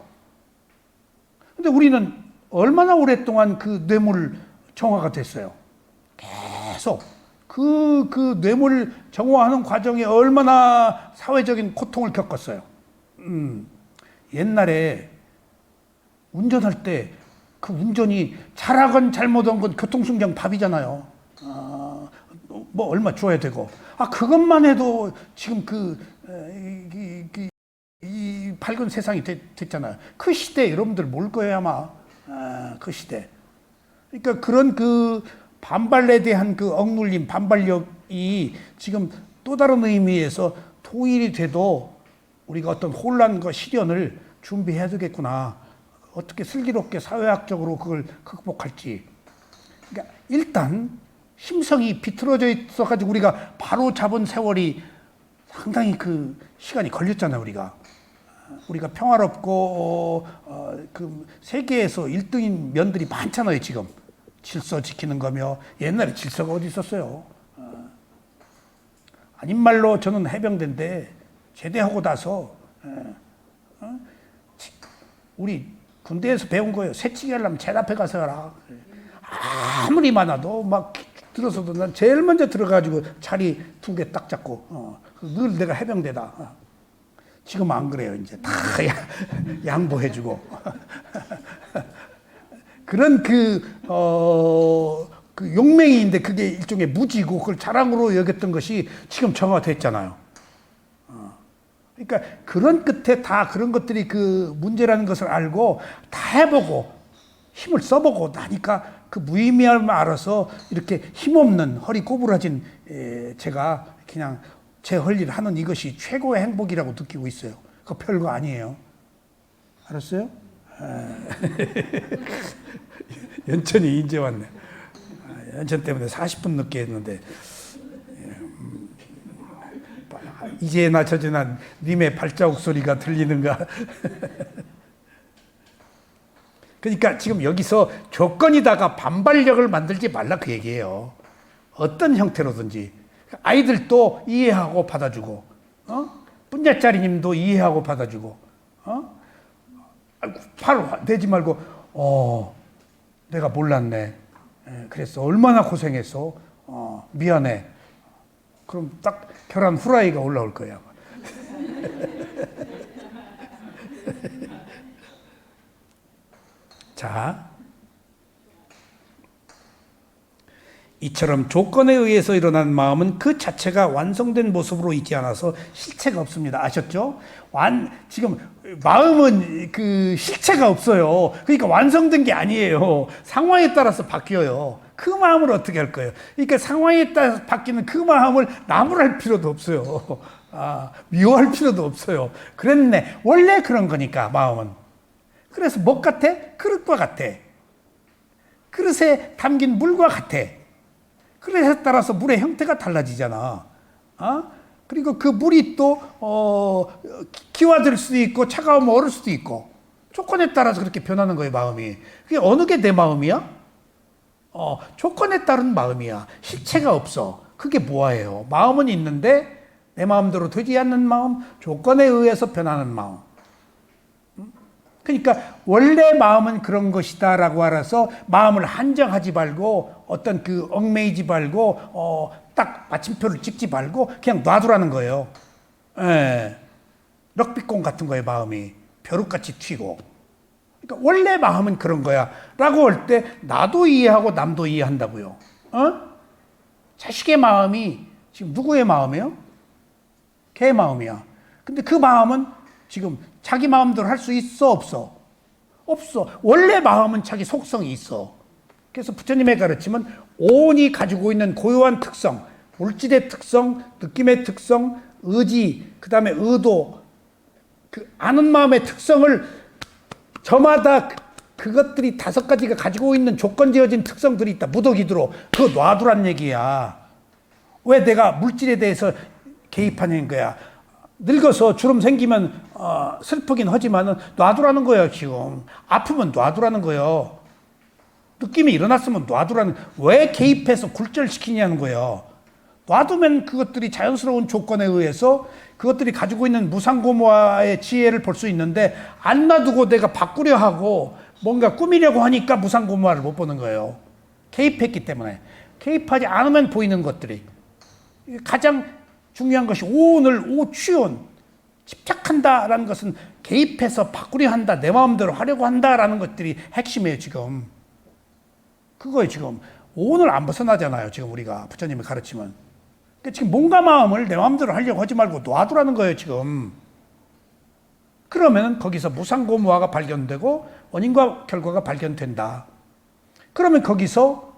근데 우리는 얼마나 오랫동안 그 뇌물 정화가 됐어요. 계속 그 뇌물 정화하는 과정에 얼마나 사회적인 고통을 겪었어요. 옛날에 운전할 때 그 운전이 잘하건 잘못한 건 교통순경 밥이잖아요. 뭐 얼마 줘야 되고. 그것만 해도 지금 이 밝은 세상이 됐잖아요. 그 시대 여러분들 모를 거예요 아마. 그 시대. 그러니까 그런 반발에 대한 억눌림, 반발력이 지금 또 다른 의미에서 통일이 돼도 우리가 어떤 혼란과 시련을 준비해야 되겠구나. 어떻게 슬기롭게 사회학적으로 그걸 극복할지. 그러니까 일단 심성이 비틀어져 있어가지고 우리가 바로 잡은 세월이 상당히 시간이 걸렸잖아요. 우리가 평화롭고 세계에서 1등인 면들이 많잖아요. 지금 질서 지키는 거며. 옛날에 질서가 어디 있었어요. 아닌 말로 저는 해병대인데 제대하고 나서 우리 군대에서 배운 거예요. 새치기 하려면 제 앞에 가서 해라. 아무리 많아도 막 들어서도 난 제일 먼저 들어가지고 자리 2개 딱 잡고 늘 내가 해병대다. 지금 안 그래요. 이제 다 양보해주고 그런 그 용맹이인데 그게 일종의 무지고 그걸 자랑으로 여겼던 것이 지금 정화됐잖아요. 그러니까 그런 끝에 다 그런 것들이 그 문제라는 것을 알고 다 해보고 힘을 써보고 나니까 그 무의미함을 알아서 이렇게 힘없는 허리 꼬부라진 제가 그냥 제 할 일 하는 이것이 최고의 행복이라고 느끼고 있어요. 그거 별거 아니에요. 알았어요? 연천이 이제 왔네. 연천 때문에 40분 늦게 했는데 이제나 저제나 님의 발자국 소리가 들리는가. 그러니까 지금 여기서 조건이다가 반발력을 만들지 말라 그 얘기예요. 어떤 형태로든지 아이들도 이해하고 받아주고 분야짜리님도 이해하고 받아주고 팔 내지 말고 내가 몰랐네. 그랬어. 얼마나 고생했어. 미안해. 그럼 딱 계란 후라이가 올라올 거야. 자, 이처럼 조건에 의해서 일어난 마음은 그 자체가 완성된 모습으로 있지 않아서 실체가 없습니다. 아셨죠? 지금 마음은 그 실체가 없어요. 그러니까 완성된 게 아니에요. 상황에 따라서 바뀌어요. 그 마음을 어떻게 할 거예요? 그러니까 상황에 따라서 바뀌는 그 마음을 나무랄 필요도 없어요. 미워할 필요도 없어요. 그랬네. 원래 그런 거니까 마음은. 그래서 뭐 같아? 그릇과 같아. 그릇에 담긴 물과 같아. 그릇에 따라서 물의 형태가 달라지잖아. 그리고 그 물이 또 기와질 수도 있고 차가우면 얼을 수도 있고 조건에 따라서 그렇게 변하는 거예요. 마음이. 그게 어느 게 내 마음이야? 조건에 따른 마음이야. 실체가 없어. 그게 뭐예요? 마음은 있는데 내 마음대로 되지 않는 마음, 조건에 의해서 변하는 마음. 그러니까 원래 마음은 그런 것이다 라고 알아서 마음을 한정하지 말고 어떤 그 얽매이지 말고 딱 마침표를 찍지 말고 그냥 놔두라는 거예요. 럭비공 같은 거예요. 마음이 벼룩같이 튀고. 그러니까 원래 마음은 그런 거야 라고 할 때 나도 이해하고 남도 이해한다고요. 자식의 마음이 지금 누구의 마음이에요? 걔 마음이야. 근데 그 마음은 지금 자기 마음대로 할 수 있어 없어? 없어. 원래 마음은 자기 속성이 있어. 그래서 부처님의 가르침은 오온이 가지고 있는 고유한 특성, 물질의 특성, 느낌의 특성, 의지, 그 다음에 의도, 그 아는 마음의 특성을 저마다 그것들이 5가지가 가지고 있는 조건지어진 특성들이 있다. 무더기들어. 그거 놔두란 얘기야. 왜 내가 물질에 대해서 개입하는 거야? 늙어서 주름 생기면 슬프긴 하지만 놔두라는 거예요. 지금 아프면 놔두라는 거예요. 느낌이 일어났으면 놔두라는. 왜 개입해서 굴절시키냐는 거예요. 놔두면 그것들이 자연스러운 조건에 의해서 그것들이 가지고 있는 무상고무화의 지혜를 볼 수 있는데 안 놔두고 내가 바꾸려 하고 뭔가 꾸미려고 하니까 무상고무화를 못 보는 거예요. 개입했기 때문에. 개입하지 않으면 보이는 것들이. 가장 중요한 것이 오온을 오취온, 집착한다라는 것은 개입해서 바꾸려 한다, 내 마음대로 하려고 한다라는 것들이 핵심이에요. 지금 그거예요. 지금 오온을 안 벗어나잖아요. 지금 우리가 부처님의 가르침은. 그러니까 지금 몸과 마음을 내 마음대로 하려고 하지 말고 놔두라는 거예요. 지금. 그러면 거기서 무상고무화가 발견되고 원인과 결과가 발견된다. 그러면 거기서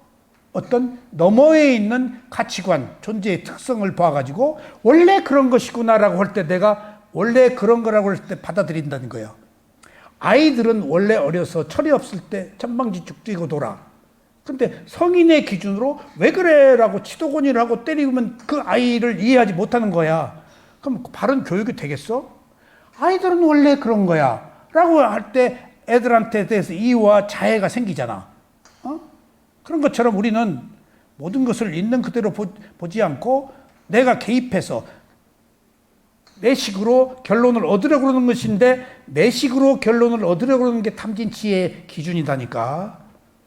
어떤 너머에 있는 가치관, 존재의 특성을 봐가지고 원래 그런 것이구나라고 할 때 내가 원래 그런 거라고 할 때 받아들인다는 거예요. 아이들은 원래 어려서 철이 없을 때 천방지축 뛰고 돌아. 근데 성인의 기준으로 왜 그래? 라고 치도곤이를 하고 때리면 그 아이를 이해하지 못하는 거야. 그럼 바른 교육이 되겠어? 아이들은 원래 그런 거야. 라고 할 때 애들한테 대해서 이해와 자애가 생기잖아. 그런 것처럼 우리는 모든 것을 있는 그대로 보지 않고 내가 개입해서 내 식으로 결론을 얻으려고 그러는 것인데 내 식으로 결론을 얻으려고 그러는 게 탐진치의 기준이다니까.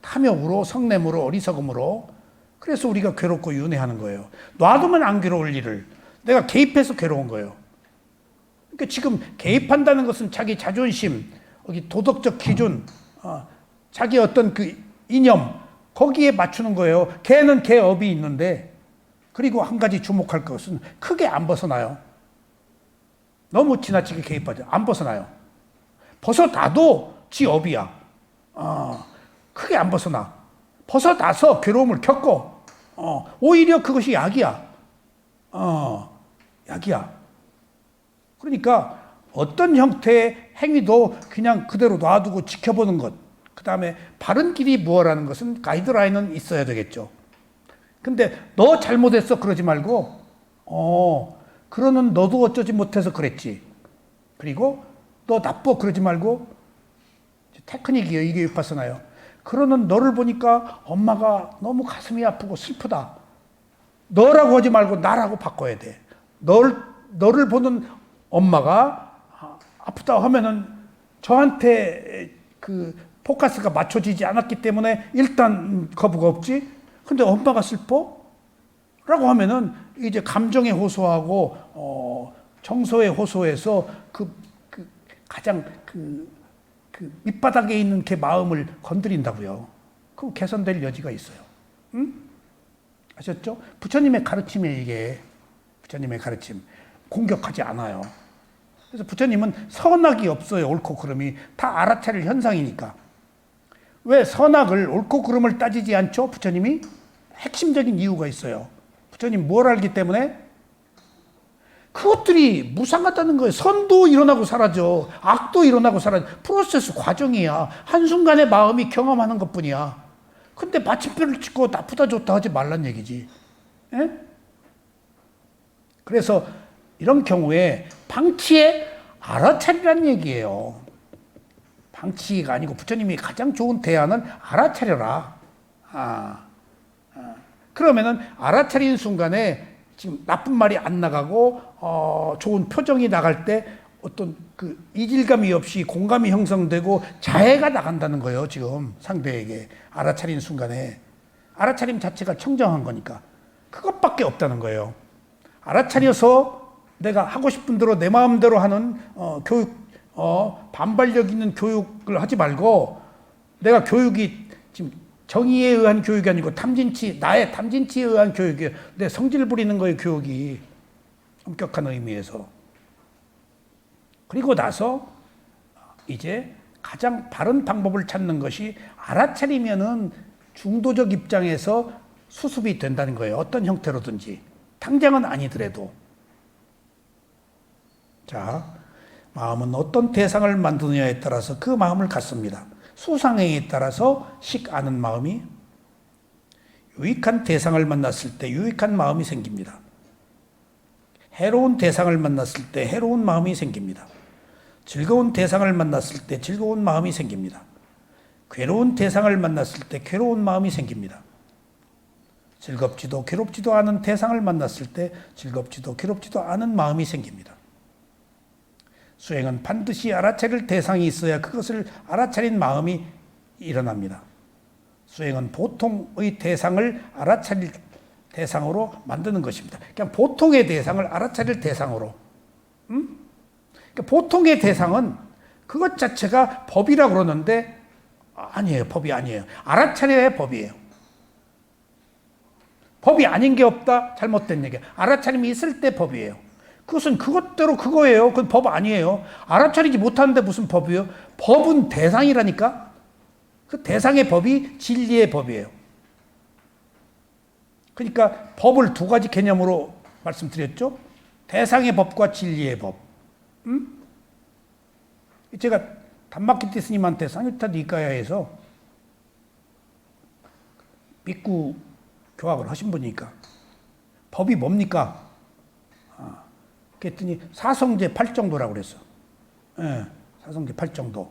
탐욕으로, 성냄으로, 어리석음으로. 그래서 우리가 괴롭고 윤회하는 거예요. 놔두면 안 괴로울 일을 내가 개입해서 괴로운 거예요. 그러니까 지금 개입한다는 것은 자기 자존심, 여기 도덕적 기준, 자기 어떤 그 이념, 거기에 맞추는 거예요. 개는 개 업이 있는데, 그리고 한 가지 주목할 것은 크게 안 벗어나요. 너무 지나치게 개입하죠. 안 벗어나요. 벗어나도 지 업이야. 크게 안 벗어나. 벗어나서 괴로움을 겪고, 오히려 그것이 약이야. 약이야. 그러니까 어떤 형태의 행위도 그냥 그대로 놔두고 지켜보는 것. 그 다음에 바른 길이 무엇라는 것은 가이드라인은 있어야 되겠죠. 근데 너 잘못했어 그러지 말고, 그러는 너도 어쩌지 못해서 그랬지. 그리고 너 나빠 그러지 말고, 테크닉이에요. 이게 위파서나요. 그러는 너를 보니까 엄마가 너무 가슴이 아프고 슬프다. 너라고 하지 말고 나라고 바꿔야 돼. 너를 보는 엄마가 아프다 하면은 저한테 그 포커스가 맞춰지지 않았기 때문에 일단 거부가 없지. 근데 엄마가 슬퍼? 라고 하면은 이제 감정에 호소하고 정서에 호소해서 가장 밑바닥에 있는 걔 마음을 건드린다고요. 그럼 개선될 여지가 있어요. 응? 아셨죠? 부처님의 가르침이에요, 이게. 부처님의 가르침. 공격하지 않아요. 그래서 부처님은 선악이 없어요. 옳고 그름이. 다 알아차릴 현상이니까. 왜 선악을, 옳고 그름을 따지지 않죠? 부처님이? 핵심적인 이유가 있어요. 부처님 뭘 알기 때문에? 그것들이 무상하다는 거예요. 선도 일어나고 사라져. 악도 일어나고 사라져. 프로세스 과정이야. 한순간에 마음이 경험하는 것뿐이야. 근데 마침표를 찍고 나쁘다 좋다 하지 말란 얘기지. 에? 그래서 이런 경우에 방치에 알아차리란 얘기예요. 방치가 아니고 부처님이 가장 좋은 대안은 알아차려라. 그러면은 알아차리는 순간에 지금 나쁜 말이 안 나가고 좋은 표정이 나갈 때 어떤 그 이질감이 없이 공감이 형성되고 자애가 나간다는 거예요. 지금 상대에게 알아차리는 순간에. 알아차림 자체가 청정한 거니까 그것밖에 없다는 거예요. 알아차려서 내가 하고 싶은 대로 내 마음대로 하는 교육, 반발력 있는 교육을 하지 말고, 내가 교육이 지금 정의에 의한 교육이 아니고 나의 탐진치에 의한 교육이에요. 내 성질 부리는 거예요, 교육이. 엄격한 의미에서. 그리고 나서 이제 가장 바른 방법을 찾는 것이, 알아차리면은 중도적 입장에서 수습이 된다는 거예요. 어떤 형태로든지. 당장은 아니더라도. 자, 마음은 어떤 대상을 만드느냐에 따라서 그 마음을 갖습니다. 수상행에 따라서 식 아는 마음이, 유익한 대상을 만났을 때 유익한 마음이 생깁니다. 해로운 대상을 만났을 때 해로운 마음이 생깁니다. 즐거운 대상을 만났을 때 즐거운 마음이 생깁니다. 괴로운 대상을 만났을 때 괴로운 마음이 생깁니다. 즐겁지도 괴롭지도 않은 대상을 만났을 때 즐겁지도 괴롭지도 않은 마음이 생깁니다. 수행은 반드시 알아차릴 대상이 있어야 그것을 알아차린 마음이 일어납니다. 수행은 보통의 대상을 알아차릴 대상으로 만드는 것입니다. 그냥 보통의 대상을 알아차릴 대상으로. 그러니까 보통의 대상은 그것 자체가 법이라고 그러는데 아니에요. 법이 아니에요. 알아차려야 법이에요. 법이 아닌 게 없다? 잘못된 얘기야. 알아차림이 있을 때 법이에요. 그것은 그것대로 그거예요. 그건 법 아니에요. 알아차리지 못하는데 무슨 법이에요? 법은 대상이라니까? 그 대상의 법이 진리의 법이에요. 그러니까 법을 두 가지 개념으로 말씀드렸죠? 대상의 법과 진리의 법. 제가 담마키티 스님한테 상유타 니까야에서 빅구 교학을 하신 분이니까 법이 뭡니까? 그랬더니 사성제 8정도라고 그랬어. 예, 사성제 8정도.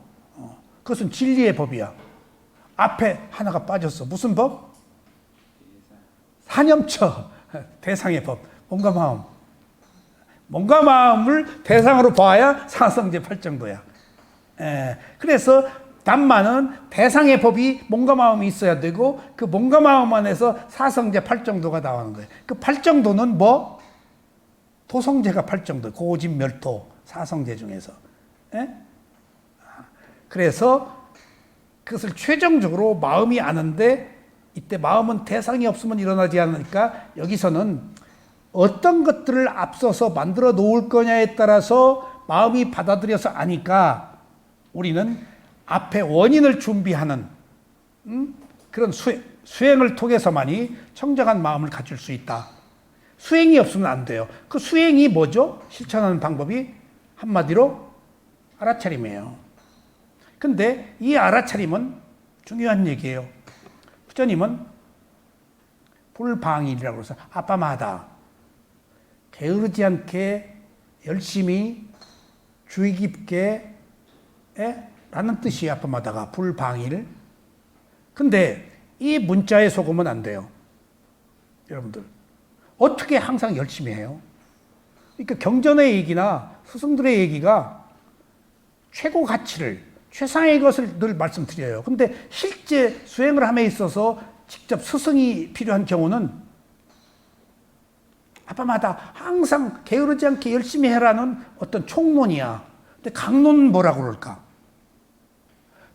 그것은 진리의 법이야. 앞에 하나가 빠졌어. 무슨 법? 사념처. 대상의 법. 몸과 마음. 몸과 마음을 대상으로 봐야 사성제 8정도야. 예, 그래서 다만은 대상의 법이 몸과 마음이 있어야 되고 그 몸과 마음 안에서 사성제 8정도가 나오는 거예요. 그 8정도는 뭐? 도성제가 8정도, 고집, 멸토, 사성제 중에서. 예? 그래서 그것을 최종적으로 마음이 아는데 이때 마음은 대상이 없으면 일어나지 않으니까 여기서는 어떤 것들을 앞서서 만들어 놓을 거냐에 따라서 마음이 받아들여서 아니까 우리는 앞에 원인을 준비하는 그런 수행을 통해서만이 청정한 마음을 가질 수 있다. 수행이 없으면 안 돼요. 그 수행이 뭐죠? 실천하는 방법이 한마디로 알아차림이에요. 근데 이 알아차림은 중요한 얘기예요. 부처님은 불방일이라고 해서 아빠마다 게으르지 않게 열심히 주의 깊게 라는 뜻이 아빠마다가 불방일. 근데 이 문자에 속으면 안 돼요. 여러분들 어떻게 항상 열심히 해요? 그러니까 경전의 얘기나 스승들의 얘기가 최고 가치를 최상의 것을 늘 말씀드려요. 근데 실제 수행을 함에 있어서 직접 스승이 필요한 경우는 아빠마다 항상 게으르지 않게 열심히 해라는 어떤 총론이야. 근데 강론은 뭐라고 그럴까?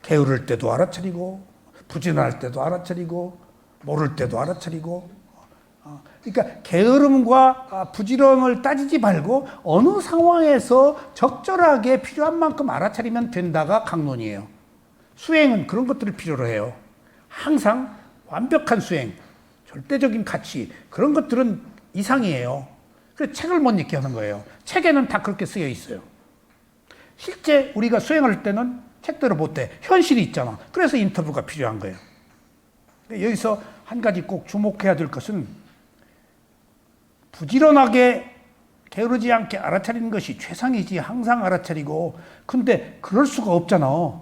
게으를 때도 알아차리고 부진할 때도 알아차리고 모를 때도 알아차리고. 그러니까 게으름과 부지런을 따지지 말고 어느 상황에서 적절하게 필요한 만큼 알아차리면 된다가 강론이에요. 수행은 그런 것들을 필요로 해요. 항상 완벽한 수행, 절대적인 가치, 그런 것들은 이상이에요. 그래서 책을 못 읽게 하는 거예요. 책에는 다 그렇게 쓰여 있어요. 실제 우리가 수행할 때는 책대로 못 돼. 현실이 있잖아. 그래서 인터뷰가 필요한 거예요. 여기서 한 가지 꼭 주목해야 될 것은 부지런하게 게으르지 않게 알아차리는 것이 최상이지. 항상 알아차리고. 근데 그럴 수가 없잖아.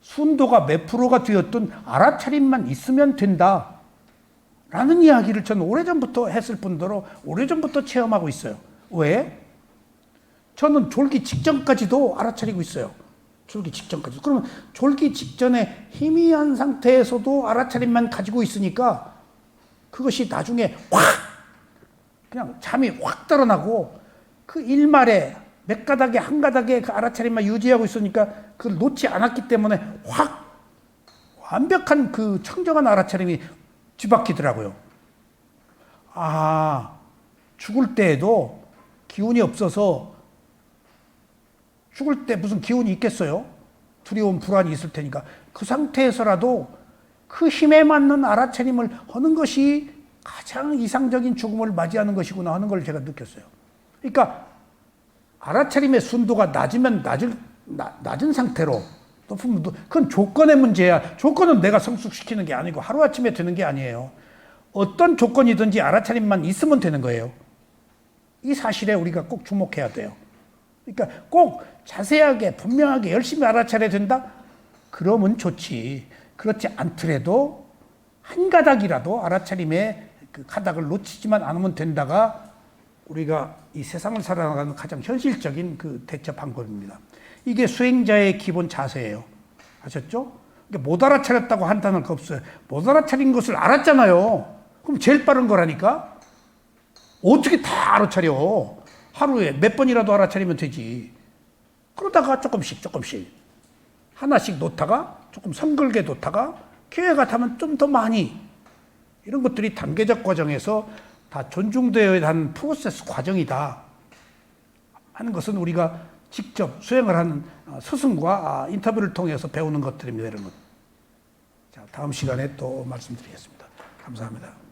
순도가 몇 프로가 되었든 알아차림만 있으면 된다 라는 이야기를 저는 오래전부터 했을 뿐더러 오래전부터 체험하고 있어요. 왜? 저는 졸기 직전까지도 알아차리고 있어요. 졸기 직전까지. 그러면 졸기 직전에 희미한 상태에서도 알아차림만 가지고 있으니까 그것이 나중에 확 그냥 잠이 확 달아나고 그 일말에 몇 가닥에 한 가닥에 그 알아차림만 유지하고 있으니까 그걸 놓지 않았기 때문에 확 완벽한 그 청정한 알아차림이 뒤바뀌더라고요. 아, 죽을 때에도 기운이 없어서 죽을 때 무슨 기운이 있겠어요? 두려움, 불안이 있을 테니까. 그 상태에서라도 그 힘에 맞는 알아차림을 하는 것이 가장 이상적인 죽음을 맞이하는 것이구나 하는 걸 제가 느꼈어요. 그러니까 알아차림의 순도가 낮으면 낮은 상태로 높으면 그건 조건의 문제야. 조건은 내가 성숙시키는 게 아니고 하루아침에 되는 게 아니에요. 어떤 조건이든지 알아차림만 있으면 되는 거예요. 이 사실에 우리가 꼭 주목해야 돼요. 그러니까 꼭 자세하게 분명하게 열심히 알아차려야 된다? 그러면 좋지. 그렇지 않더라도 한 가닥이라도 알아차림의 그 가닥을 놓치지만 않으면 된다가 우리가 이 세상을 살아가는 가장 현실적인 그 대처 방법입니다. 이게 수행자의 기본 자세예요. 아셨죠? 그러니까 못 알아차렸다고 한다는 거 없어요. 못 알아차린 것을 알았잖아요. 그럼 제일 빠른 거라니까? 어떻게 다 알아차려? 하루에 몇 번이라도 알아차리면 되지. 그러다가 조금씩 하나씩 놓다가 조금 성글게 놓다가 기회가 타면 좀 더 많이. 이런 것들이 단계적 과정에서 다 존중되어야 하는 프로세스 과정이다 하는 것은 우리가 직접 수행을 하는 스승과 인터뷰를 통해서 배우는 것들입니다. 이런 것. 자, 다음 시간에 또 말씀드리겠습니다. 감사합니다.